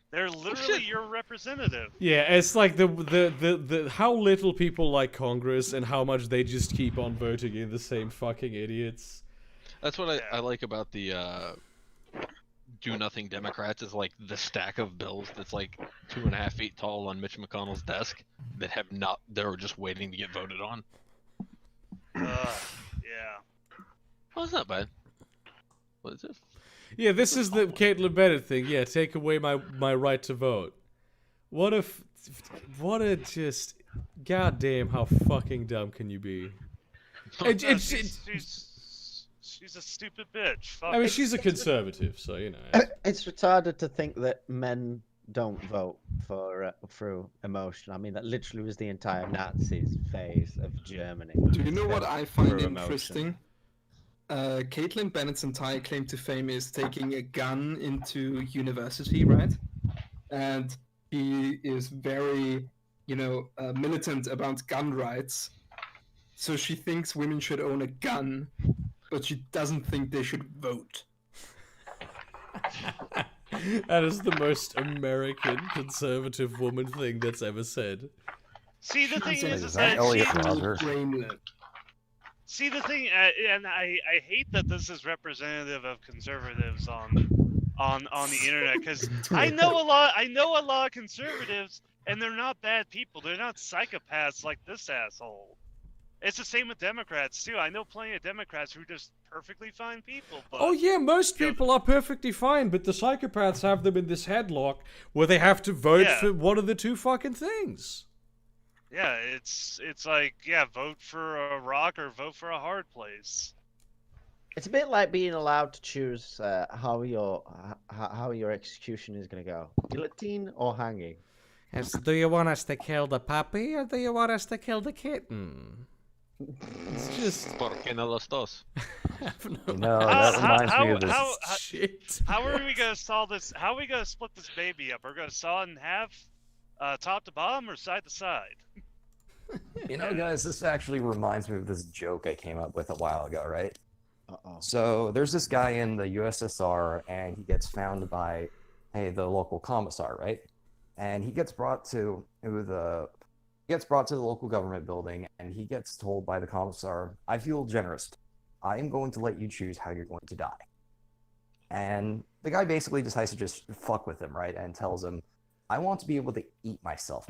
They're literally your representative. Yeah, it's like the how little people like Congress and how much they just keep on voting in the same fucking idiots. That's what I like about the do nothing Democrats is like the stack of bills that's like 2.5 feet tall on Mitch McConnell's desk that have not. They're just waiting to get voted on. Yeah. Well, it's not bad. What is it? Yeah, this is the Caitlin Bennett thing. Yeah, take away my right to vote. What a just goddamn how fucking dumb can you be? She's a stupid bitch. Fuck. I mean, she's a conservative, so you know. It's retarded to think that men don't vote for through emotion. I mean, that literally was the entire Nazis phase of Germany. Do you know what I find Through interesting? Caitlin Bennett's entire claim to fame is taking a gun into university, right? And he is very, militant about gun rights. So she thinks women should own a gun, but she doesn't think they should vote. That is the most American conservative woman thing that's ever said. See, the thing is that Elliot Rodger? See, the thing, and I hate that this is representative of conservatives on the internet, because I know a lot of conservatives, and they're not bad people. They're not psychopaths like this asshole. It's the same with Democrats too. I know plenty of Democrats who are just perfectly fine people. But, Oh yeah, most people are perfectly fine, but the psychopaths have them in this headlock where they have to vote for one of the two fucking things. Yeah, it's like, vote for a rock or vote for a hard place. It's a bit like being allowed to choose how your execution is going to go: guillotine or hanging. Yes, do you want us to kill the puppy or do you want us to kill the kitten? It's just. ¿Por qué no los dos? No, that reminds me of this. Shit. How are we gonna solve this? How are we gonna split this baby up? We're gonna saw it in half, top to bottom, or side to side? You know, guys, this actually reminds me of this joke I came up with a while ago, right? Uh-oh. So there's this guy in the USSR, and he gets found by, the local commissar, right? And he gets brought to the local government building, and he gets told by the commissar, "I feel generous. I am going to let you choose how you're going to die." And the guy basically decides to just fuck with him, right? And tells him, "I want to be able to eat myself."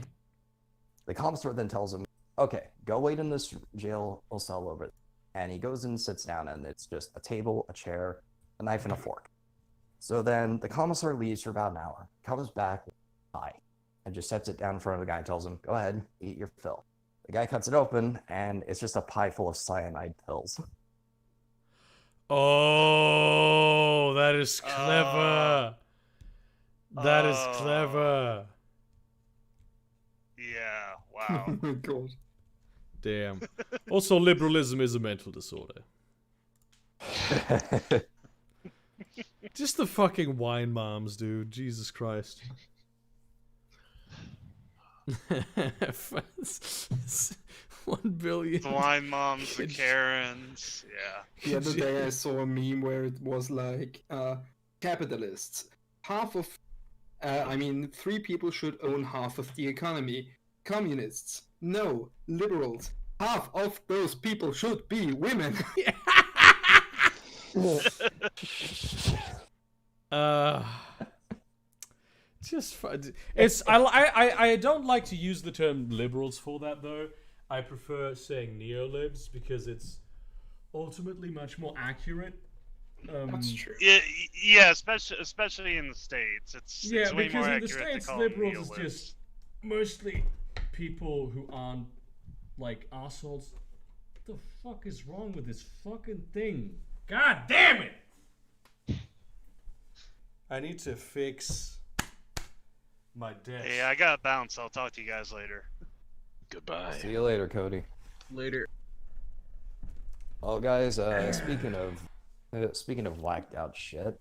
The commissar then tells him, "Okay, go wait in this jail cell over there." And he goes and sits down, and it's just a table, a chair, a knife, and a fork. So then the commissar leaves for about an hour, comes back, and just sets it down in front of the guy and tells him, "Go ahead, eat your fill." The guy cuts it open, and it's just a pie full of cyanide pills. Oh, that is clever. That is clever. Yeah, wow. Oh my god. Damn. Also, liberalism is a mental disorder. Just the fucking wine moms, dude. Jesus Christ. 1 billion. The wine moms, the Karens, yeah. The other day I saw a meme where it was like, capitalists. 3 people should own half of the economy. Communists, no. Liberals, half of those people should be women. Just fun. It's I don't like to use the term liberals for that though. I prefer saying neolibs because it's ultimately much more accurate. That's true. Yeah, especially in the States, it's way because more in the accurate States, to call liberals them is just mostly people who aren't like assholes. What the fuck is wrong with this fucking thing? God damn it! I need to fix my desk. Hey, I gotta bounce. I'll talk to you guys later. Goodbye. See you later, Cody. Later. Well, guys, speaking of whacked out shit.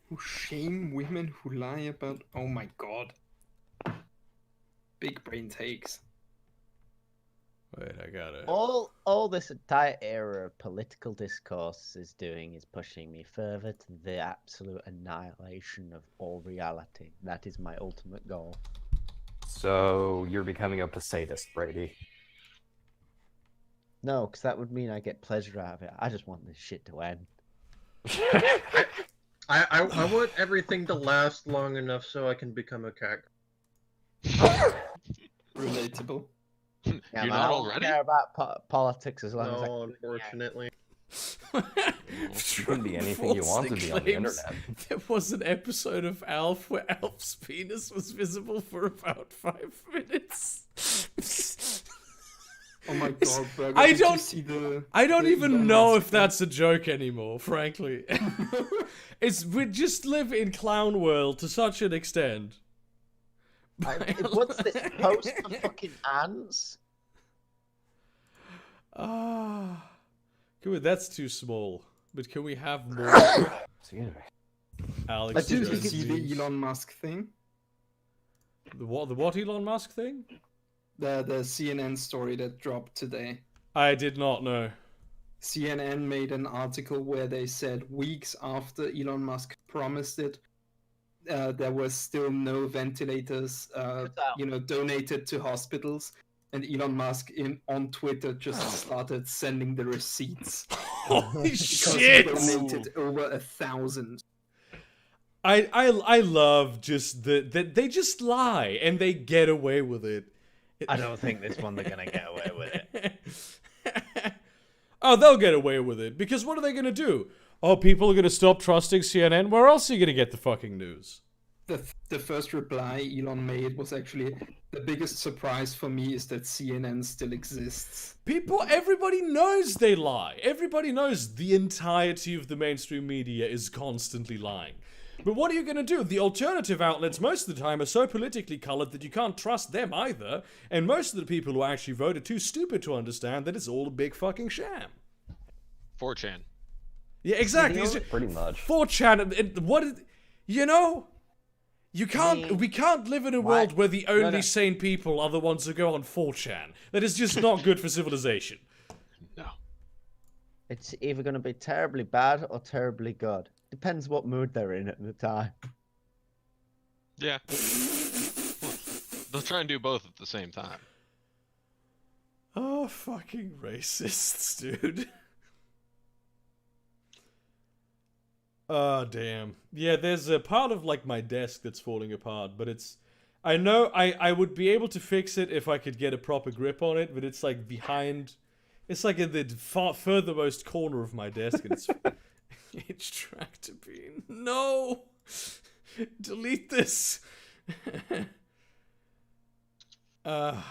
Who shame women who lie about... Oh my god. Big brain takes. Wait, I gotta. All this entire era of political discourse is doing is pushing me further to the absolute annihilation of all reality. That is my ultimate goal. So you're becoming a sadist, Brady. No, because that would mean I get pleasure out of it. I just want this shit to end. I want everything to last long enough so I can become a cat. Relatable. Yeah, You're man, not I don't already? care about politics as long as I No, can. unfortunately. You can be anything you want to be on the internet. There was an episode of Alf where Alf's penis was visible for about 5 minutes. Oh my god, Burger, I did you don't- see the... I don't the even Elon know Musk if that's a joke anymore, frankly. We just live in clown world to such an extent. What's this post for fucking ants? Ah, that's too small. But can we have more? Excuse me. Alex, Did you Dude, see the memes? Elon Musk thing? The what Elon Musk thing? The CNN story that dropped today. I did not know. CNN made an article where they said weeks after Elon Musk promised it, there was still no ventilators, donated to hospitals, and Elon Musk on Twitter just started sending the receipts Holy because shit! he donated over 1,000. I love just that they just lie and they get away with it. I don't think this one they're gonna get away with it. Oh, they'll get away with it because what are they gonna do? Oh, people are gonna stop trusting CNN. Where else are you gonna get the fucking news? The first reply Elon made was actually, the biggest surprise for me is that CNN still exists. Everybody knows they lie. Everybody knows the entirety of the mainstream media is constantly lying. But what are you going to do? The alternative outlets most of the time are so politically colored that you can't trust them either. And most of the people who actually vote are too stupid to understand that it's all a big fucking sham. 4chan. Yeah, exactly. Pretty much. 4chan, we can't live in a world where the only sane people are the ones who go on 4chan. That is just not good for civilization. No. It's either gonna be terribly bad or terribly good. Depends what mood they're in at the time. Yeah. They'll try and do both at the same time. Oh, fucking racists, dude. Oh, damn. Yeah, there's a part of, like, my desk that's falling apart, but it's... I know I would be able to fix it if I could get a proper grip on it, but it's, like, behind... It's, like, in the furthermost corner of my desk, and it's... H tractor beam. No! Delete this! Damn.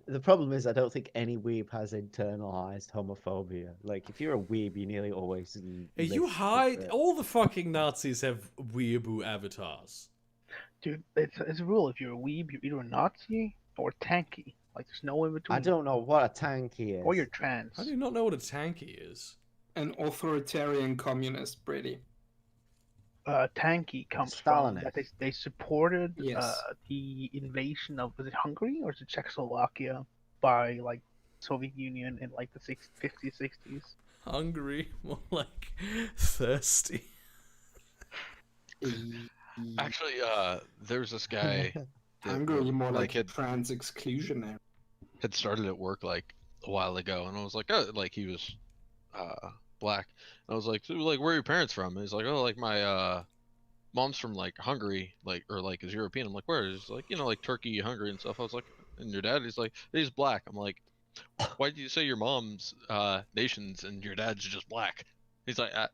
The problem is, I don't think any weeb has internalized homophobia. Like, if you're a weeb, you nearly always. You hide. All the fucking Nazis have weeaboo avatars. Dude, it's a rule. If you're a weeb, you're either a Nazi or tanky. Like, there's no in between. I don't know what a tanky is. Or you're trans. How do you not know what a tanky is? An authoritarian communist, pretty. Tanky comes from that they supported the invasion of, was it Hungary or is it Czechoslovakia by like Soviet Union in like the 50s, 60s? Hungry, more like thirsty. Actually, there's this guy. Hungry, more like had trans exclusionary. Had started at work like a while ago, and I was like, oh, like he was black. And I was like, so, like, where are your parents from? And he's like, oh, like my mom's from like Hungary, like, or like is European. I'm like, where? He's like, you know, like Turkey, Hungary, and stuff. I was like, and your dad? He's like, he's black. I'm like, why did you say your mom's nations and your dad's just black? He's like, I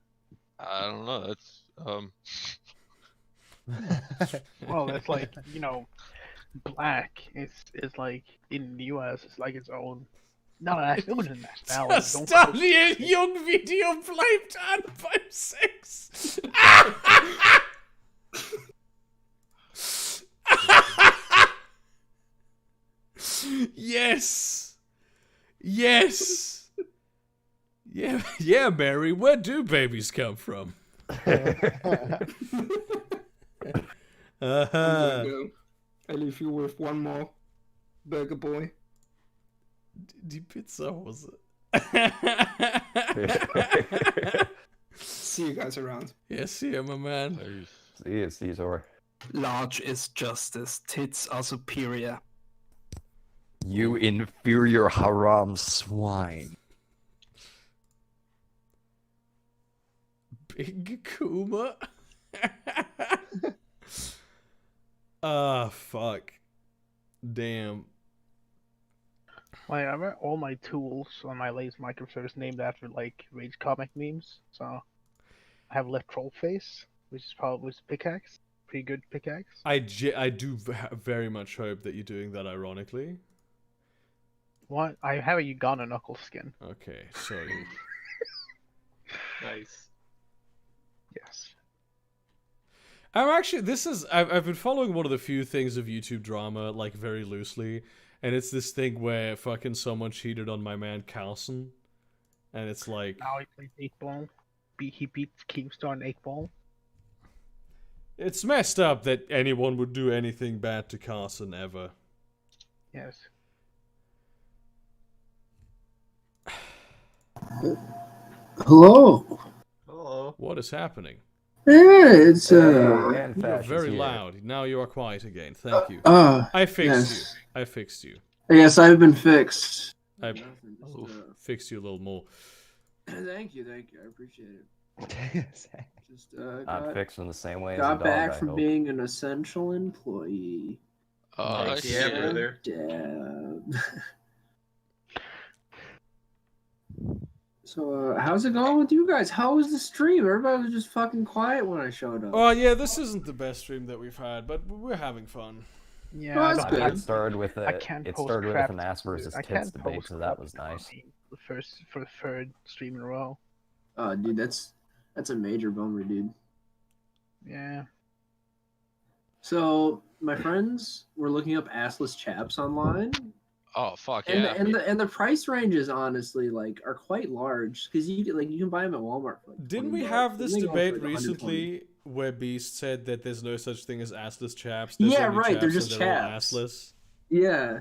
don't know. That's Well, that's like, you know, black is like in the US, it's like its own. No, it was a nationality. Just only a young video played on 5-6. Yes. Yes. Yeah, Mary. Where do babies come from? I leave you with one more, Burger Boy. Die Pizza Hose. See you guys around. Yeah, see you, my man. See you, Tor. Large is justice. Tits are superior. You inferior haram swine. Big Kuma. Ah, fuck. Damn. Like, I got all my tools on my latest microservice named after like Rage comic memes. So I have left troll face, which is probably pickaxe. Pretty good pickaxe. I do very much hope that you're doing that ironically. What? I have a Uganda knuckle skin. Okay, so Nice. Yes. I'm actually I've been following one of the few things of YouTube drama like very loosely, and it's this thing where fucking someone cheated on my man Carlson, and it's like Now he plays 8-ball. He beats Keemstar in 8-ball. it's messed up that anyone would do anything bad to Carson ever. Yes. Hello. Hello. What is happening? Yeah, it's And You're Fash is very here. loud. Now you are quiet again. Thank you. I fixed yes. you. I fixed you. Yes, I've been fixed. I Nothing, just, fixed you a little more. thank you, I appreciate it. Just I'm got, fixed in the same way as a got dog, back I from hope. being an essential employee. I see Yeah, it. brother. Dab. So, how's it going with you guys? How was the stream? Everybody was just fucking quiet when I showed up. Oh yeah, this isn't the best stream that we've had, but we're having fun. Yeah, Oh, I that's don't- good. It started with I a can't it post started with crap an ass versus I tits can't debate, post so that crap was to nice. me for the third stream in a row. Dude, that's a major bummer, dude. Yeah. So, my friends were looking up assless chaps online. Oh fuck And yeah! the price ranges honestly like are quite large because you can buy them at Walmart for like Didn't $20. we have this They go for, debate like, 120. recently where Beast said that there's no such thing as assless chaps? There's Yeah, only right, they're chaps just and they're all chaps. assless. Yeah.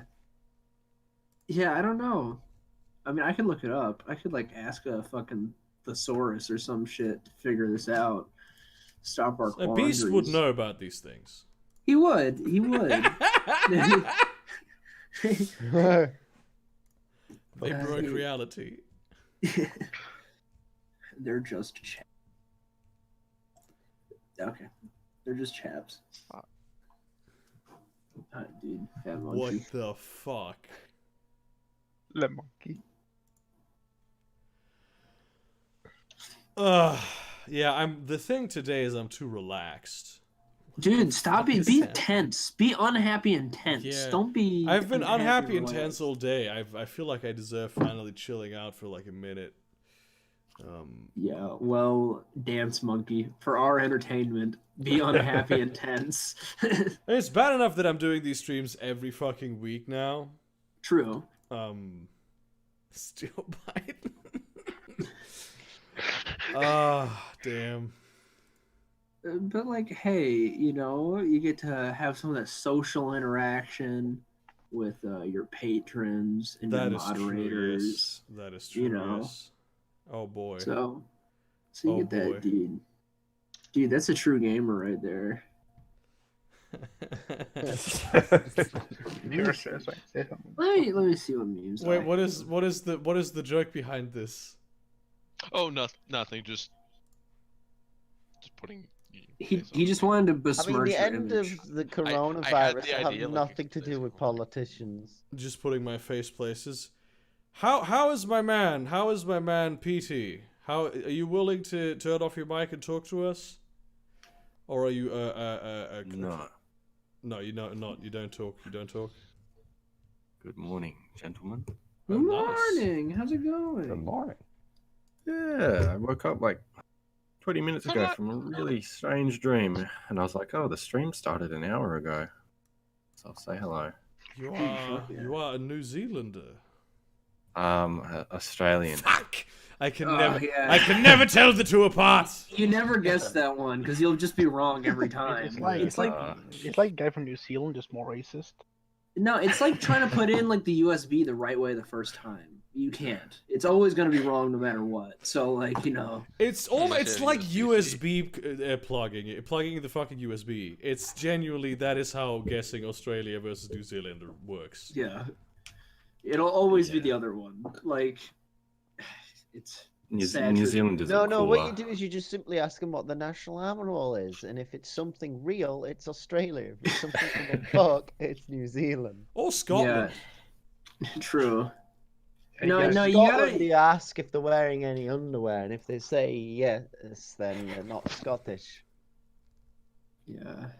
Yeah, I don't know. I mean, I can look it up. I could like ask a fucking thesaurus or some shit to figure this out. Stop our A quandaries. Beast would know about these things. He would. He would. They broke reality. They're just chaps. Okay. They're just chaps. Dude, fat monkey. What the fuck? Le monkey. Yeah, the thing today is I'm too relaxed. Dude, stop What it. is Be that? tense. Be unhappy and tense. Yeah. Don't be. I've been unhappy or and whatever. tense all day. I feel like I deserve finally chilling out for like a minute. Yeah, well, dance monkey. For our entertainment, be unhappy and tense. It's bad enough that I'm doing these streams every fucking week now. True. Still Biden. Ah, damn. But like, hey, you get to have some of that social interaction with your patrons and That your is true. moderators. Yes. That is true. You know. Yes. Oh boy. So you Oh, get that, boy. dude. Dude, that's a true gamer right there. Sure, say something. Let me see what memes. Wait, I what have. is the joke behind this? Oh, nothing. Just putting. He just wanted to I mean, besmirch the your end image. of the had coronavirus the have idea, like, nothing a to few do days with ago. politicians. Just putting my face places. How is my man? How is my man PT? How are you willing to turn off your mic and talk to us? Or are you No. No, you know not. You don't talk. You don't talk. Good morning, gentlemen. Good nice. morning. How's it going? Good morning. Yeah, I woke up like 20 minutes ago Hello. from a really strange dream, and I was like, "Oh, the stream started an hour ago." So I'll say hello. You fuck yeah. are a New Zealander. Australian. Fuck! I can Oh, never. yeah. I can never tell the two apart. You never guess that one because you'll just be wrong every time. It's like It's like it's like a guy from New Zealand, just more racist. no, it's like trying to put in like the USB the right way the first time. You can't. It's always going to be wrong no matter what. So, like, It's like USB plugging the fucking USB. It's genuinely, that is how guessing Australia versus New Zealand works. Yeah. It'll always be the other one. Like, it's New Zealand is No, what you do is you just simply ask them what the national animal is, and if it's something real, it's Australia. If it's something from a book, it's New Zealand. Or Scotland. Yeah. True. No, you gotta... You ask if they're wearing any underwear, and if they say yes, then they're not Scottish. Yeah.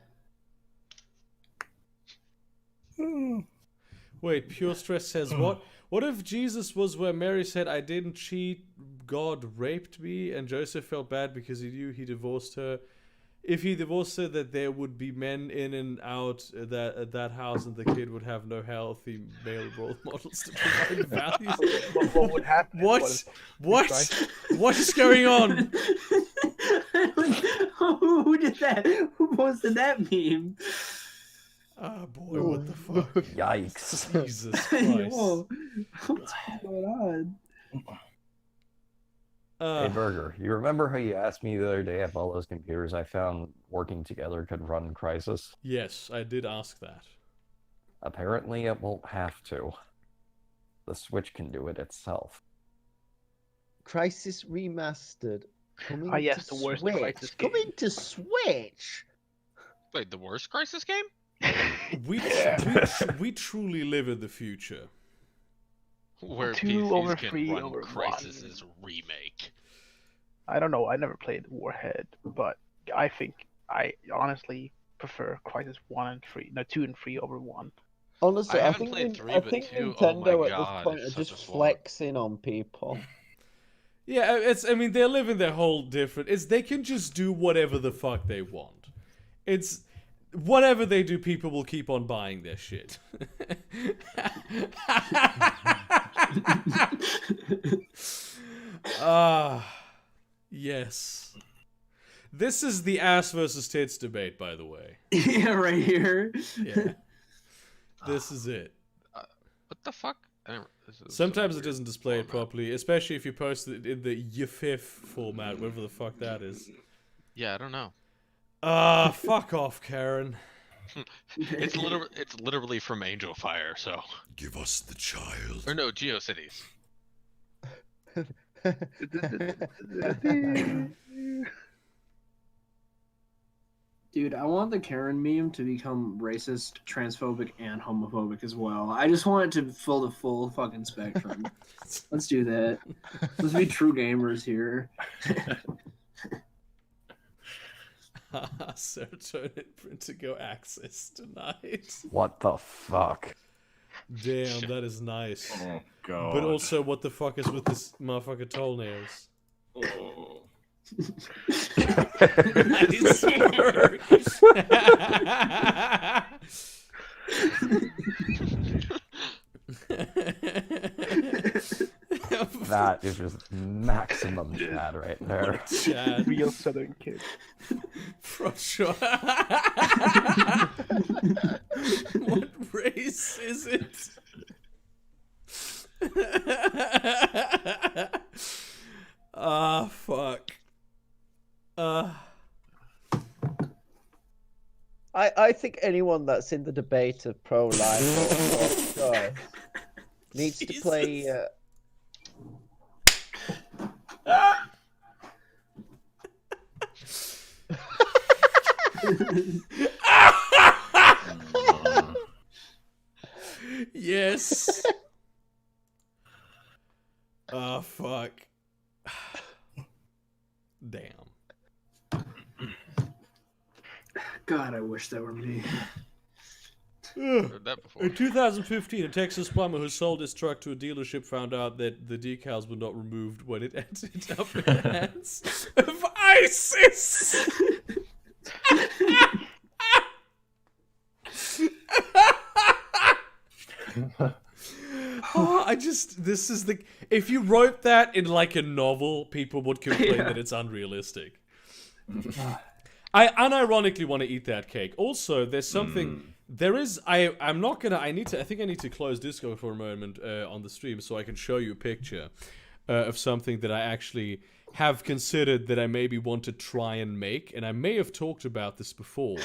Wait, Pure Stress says, what? What if Jesus was where Mary said, I didn't cheat, God raped me, and Joseph felt bad because he knew he divorced her? If he divorced her, that there would be men in and out that house, and the kid would have no healthy male role models to provide values. What would happen? What is going on? Who did that? Who posted that meme? Ah, boy, what the fuck? Yikes. Jesus Christ. Whoa. What's going on? Hey, Burger, you remember how you asked me the other day if all those computers I found working together could run Crysis? Yes, I did ask that. Apparently it won't have to. The Switch can do it itself. Crysis Remastered. Coming to the worst Switch. Crysis game. Coming to Switch? Wait, the worst Crisis game? We truly live in the future. Where 2 over PCs 3 can run over Crysis's remake. I don't know. I never played Warhead, but I think I honestly prefer Crysis 1 and 3. No, 2 and 3 over 1. Honestly, I I haven't think, played 3, I but think 2, oh my Nintendo at God, this point are it's just such a slog. flexing on people. Yeah, I mean, they're living their whole different... They can just do whatever the fuck they want. It's... Whatever they do, people will keep on buying their shit. Yes. This is the ass versus tits debate, by the way. Yeah, right here. Yeah. This is it. What the fuck? Sometimes it doesn't display it properly, especially if you post it in the YFIF format, whatever the fuck that is. Yeah, I don't know. Fuck off, Karen. It's literally from Angel Fire, so. Give us the child. Or no, GeoCities. Dude, I want the Karen meme to become racist, transphobic, and homophobic as well. I just want it to fill the full fucking spectrum. Let's do that. Let's be true gamers here. Serotonin Printigo access tonight. What the fuck? Damn, that is nice. Oh, God. But also, what the fuck is with this motherfucker toenails? Oh. Nice work. That is just maximum Chad right there. Chad. Real Southern kid. For sure. What race is it? Fuck. I think anyone that's in the debate of pro-life or pro-choice needs to play... Yes. Fuck. Damn. God, I wish that were me. Heard that before. In 2015, a Texas plumber who sold his truck to a dealership found out that the decals were not removed when it ended up in the hands of ISIS. This is the... If you wrote that in like a novel, people would complain that it's unrealistic. I unironically want to eat that cake. Also, there's something There is. I'm not gonna. I think I need to close Discord for a moment on the stream so I can show you a picture of something that I actually have considered that I maybe want to try and make, and I may have talked about this before.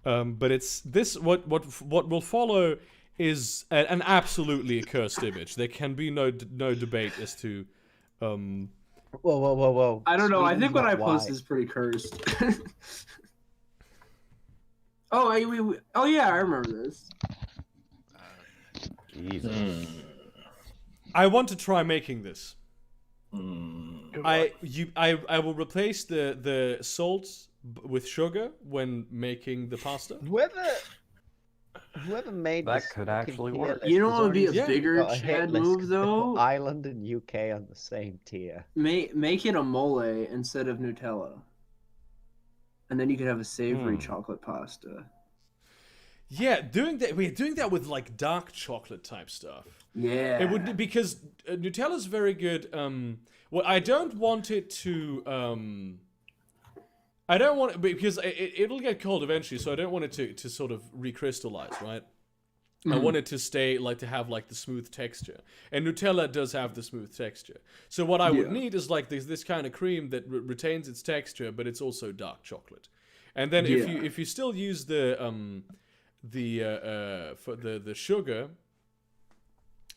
But it's this. What will follow is an absolutely accursed image. There can be no debate as to. Whoa. I don't know. I Sweden's think what not I post white. is pretty cursed. Oh, yeah, I remember this. Jesus. I want to try making this. Good I will replace the salt with sugar when making the pasta. Whoever made That this could fucking actually tier work. list You know has what would be a already bigger got a hit Chad list move, 'cause they put though? Ireland and UK on the same tier. Make it a mole instead of Nutella. And then you could have a savory chocolate pasta. Yeah, we're doing that with like dark chocolate type stuff. Yeah. It would because Nutella's very good. Well, I don't want it to. I don't want it because it'll get cold eventually, so I don't want it to sort of recrystallize, right? I want it to stay to have the smooth texture, and Nutella does have the smooth texture. So what I would need is this kind of cream that retains its texture, but it's also dark chocolate. And then if you still use the sugar,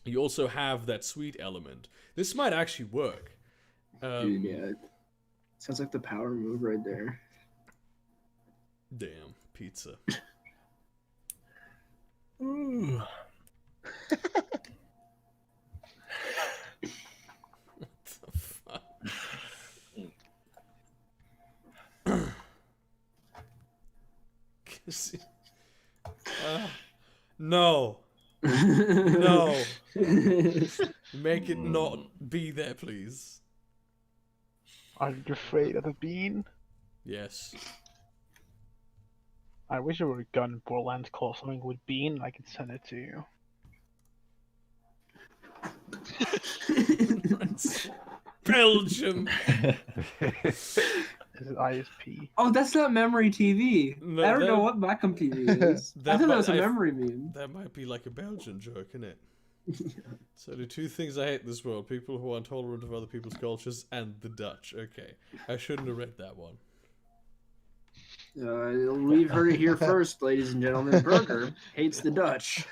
you also have that sweet element. This might actually work. Dude, yeah. Sounds like the power move right there. Damn, pizza. Ooh. What the fuck? No. No. Make it not be there, please. Are you afraid of the bean? Yes. I wish there were a gun in Borderlands called something with bean. I could send it to you. Belgium. This is ISP. Oh, that's not memory TV. No, I don't that- know what Macam TV is. I thought that was a memory meme. That might be like a Belgian joke, isn't it? So the two things I hate in this world: people who are intolerant of other people's cultures, and the Dutch. Okay, I shouldn't have read that one. We've heard it here first, ladies and gentlemen. Burger hates the Dutch.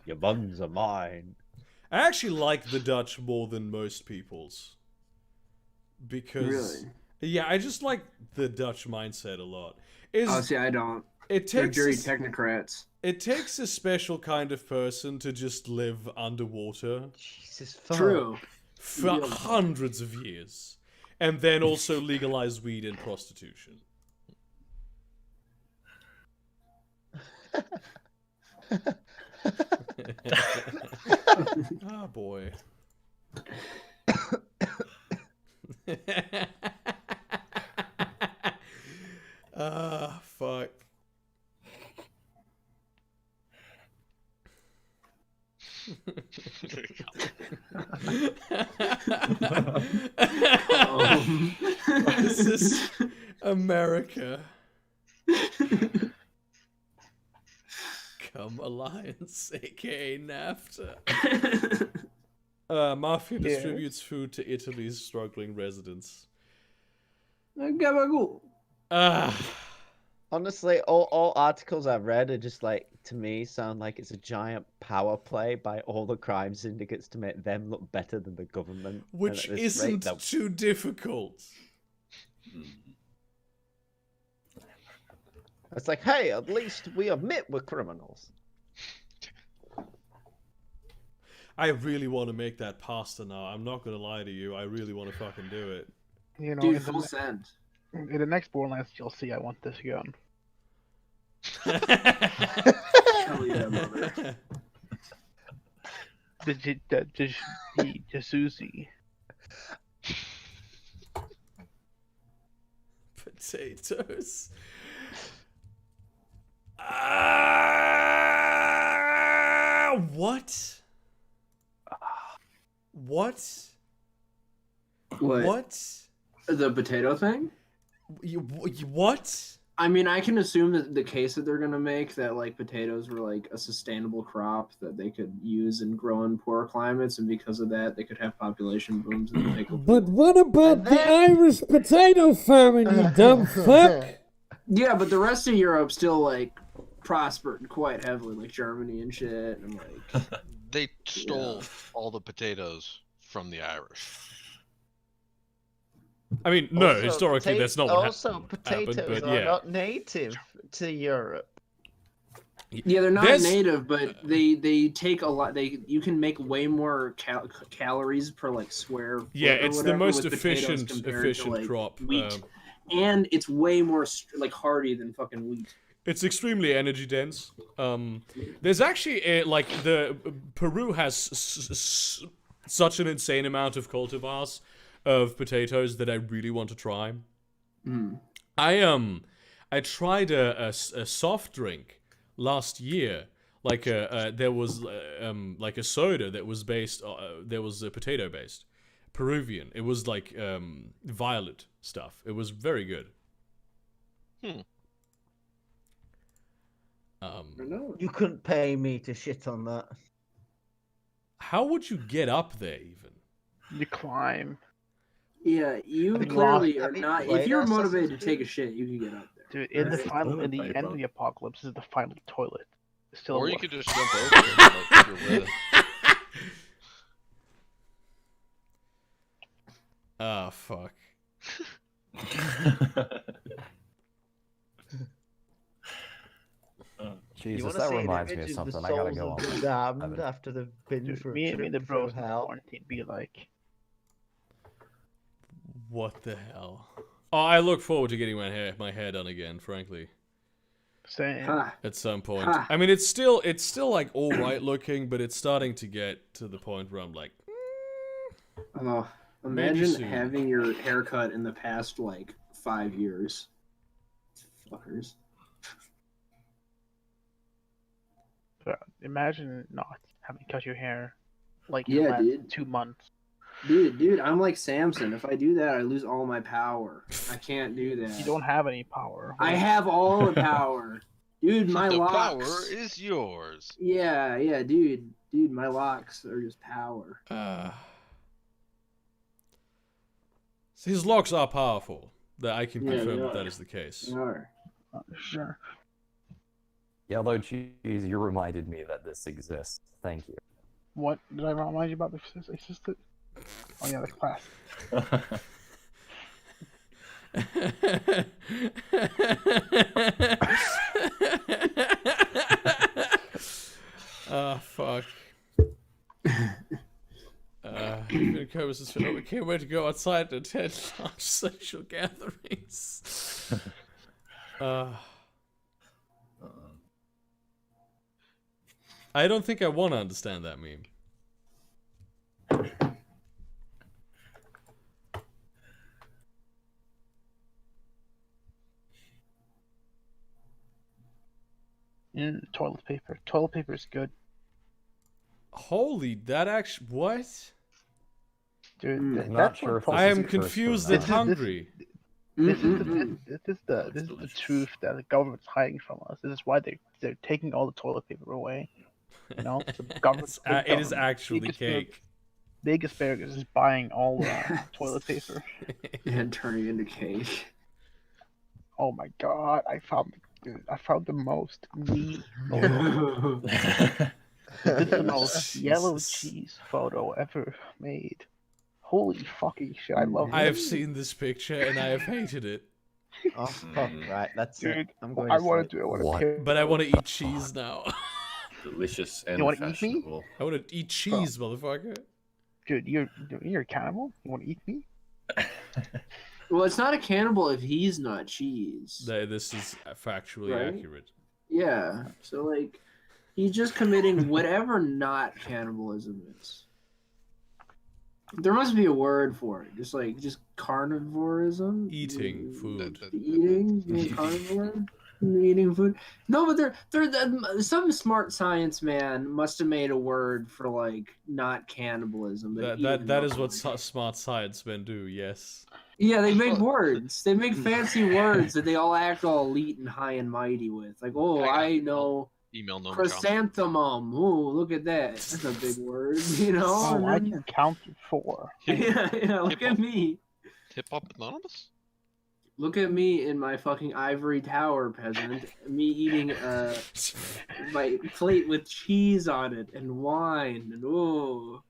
Your buns are mine. I actually like the Dutch more than most people's. Because Really? yeah, I just like the Dutch mindset a lot. Oh, see, I don't. It They're takes jury a- technocrats. It takes a special kind of person to just live underwater. Jesus, fuck. True. For Yeah. hundreds of years. And then also legalize weed and prostitution. Oh boy. Ah, fuck. This is America. Come Alliance, aka NAFTA. Mafia Yeah. distributes food to Italy's struggling residents. Gabagool. Honestly, all articles I've read are just to me, sound like it's a giant power play by all the crime syndicates to make them look better than the government. And Which at this rate, isn't they'll- too difficult. It's like, hey, at least we admit we're criminals. I really want to make that pasta now. I'm not gonna lie to you. I really want to fucking do it. You know, Dude, in the full ne- send. in the next Borderlands DLC, I want this gun. Hell yeah, brother. The Susie. Potatoes. What? What? What? What? The potato thing? What? I mean, I can assume that the case that they're gonna make that like potatoes were like a sustainable crop that they could use and grow in poor climates, and because of that, they could have population booms and make. But what about the Irish potato famine, you dumb fuck? Yeah, but the rest of Europe still like prospered quite heavily, like Germany and shit, and like They stole all the potatoes from the Irish. I mean, no, Also, historically that's not what Also, potatoes happened, but are yeah. not native to Europe. yeah, they're not There's- native, but they take a lot. You can make way more calories per like square. Yeah, foot or it's the whatever most with potatoes efficient compared to, like, crop. wheat, and it's way more like hardy than fucking wheat. It's extremely energy dense. There's actually like Peru has such an insane amount of cultivars of potatoes that I really want to try. Mm. I tried a soft drink last year. Like there was like a soda that was based. There was a potato based, Peruvian. It was like violet stuff. It was very good. You couldn't pay me to shit on that. How would you get up there even? You climb. Yeah, you Have you clearly lost- are have you not. If played you're Assassin's motivated to take a shit, you can get up there. Dude, in the Right? final, in the end of the apocalypse, this is the final toilet. It's still Or you alive. could just jump over it, like, if you're with. Ah, fuck. Jesus, that reminds me of something. I gotta go on. Damned after they've been Dude, through me and the bros in hell. quarantine be like, What the hell? Oh, I look forward to getting my hair done again, frankly. saying, At some point. Ha. I mean, it's still like all right looking, but it's starting to get to the point where I'm like, Oh, Maybe imagine soon. having your haircut in the past like 5 years. Fuckers. imagine not having cut your hair like Yeah, the last dude. 2 months. Dude, I'm like Samson. If I do that, I lose all my power. I can't do that. You don't have any power. I have all the power. Dude, my The locks. power is yours. Yeah, dude. Dude, my locks are just power. his locks are powerful. That I can Yeah, confirm they that that are. is the case. They are. Sure. Yellow cheese, you reminded me that this exists. Thank you. What did I remind you about this existed? Oh yeah, the class. Ah, fuck. We can't wait to go outside and attend large social gatherings. I don't think I want to understand that meme. Toilet paper. Toilet paper is good. Holy, that actually what? Dude, Not that's sure what if this I is am cursed or confused not. and hungry. This is the truth that the government's hiding from us. This is why they're taking all the toilet paper away. You know, so the government. It is actually cake. Big Asparagus is buying all the toilet paper. And turning into cake. Oh my god! I found the most This is the most yellow cheese photo ever made. Holy fucking shit! I love it. I have seen this picture and I have hated it. Oh fuck! Right, that's it. Dude, I'm going. I to want sleep. to do it. But I want to eat cheese now. Delicious and You wanna eat me? fashionable. I want to eat cheese, motherfucker. Dude, you're a cannibal. You want to eat me? Well, it's not a cannibal if he's not cheese. This is factually Right? accurate. Yeah. So like, he's just committing whatever not cannibalism is. There must be a word for it. Just carnivorism. Eating food. Eating, being carnivore, eating food. No, but some smart science man must have made a word for like not cannibalism. But That is what smart science men do. Yes. Yeah, they make words. They make fancy words that they all act all elite and high and mighty with. Like, oh, I know Email no chrysanthemum. Oh, look at that. That's a big word, you know? Oh, And I then- can count to 4. yeah, look at me. Hip Hop Anonymous? Look at me in my fucking ivory tower, peasant. Me eating my plate with cheese on it and wine and oh,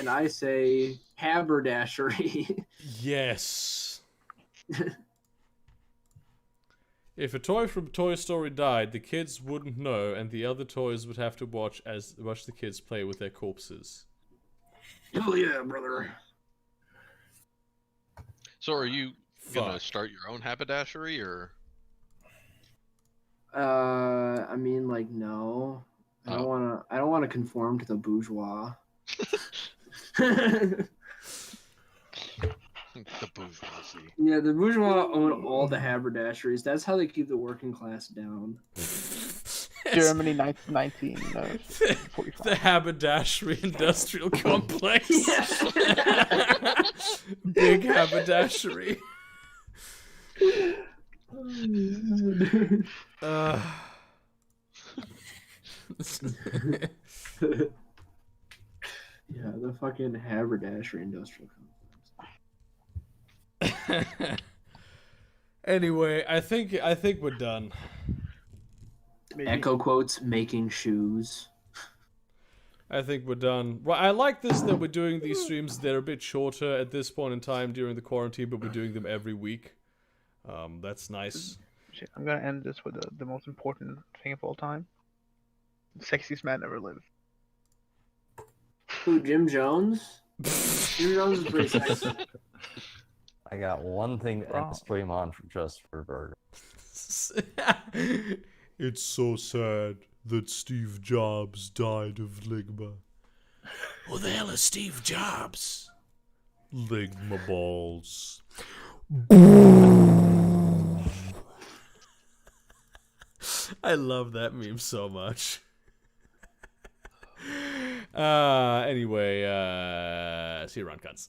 and I say haberdashery. Yes. If a toy from Toy Story died, the kids wouldn't know, and the other toys would have to watch the kids play with their corpses. Hell yeah, brother. So are you gonna start your own haberdashery, or? I mean, like, no. I don't wanna conform to the bourgeois. The bourgeoisie. Yeah, the bourgeois own all the haberdasheries. That's how they keep the working class down. Germany, 1945. The haberdashery industrial complex. Big haberdashery. Yeah, the fucking haberdashery industrial complex. Anyway, I think we're done. Echo quotes making shoes. I think we're done. Well, I like this that we're doing these streams. They're a bit shorter at this point in time during the quarantine, but we're doing them every week. That's nice. Shit, I'm gonna end this with the most important thing of all time. The sexiest man ever lived. Who, Jim Jones? Jim Jones is pretty sexy. I got one thing to end the stream on just for Burger. It's so sad that Steve Jobs died of ligma. Who the hell is Steve Jobs? Ligma balls. I love that meme so much. Anyway, see you around, cunts.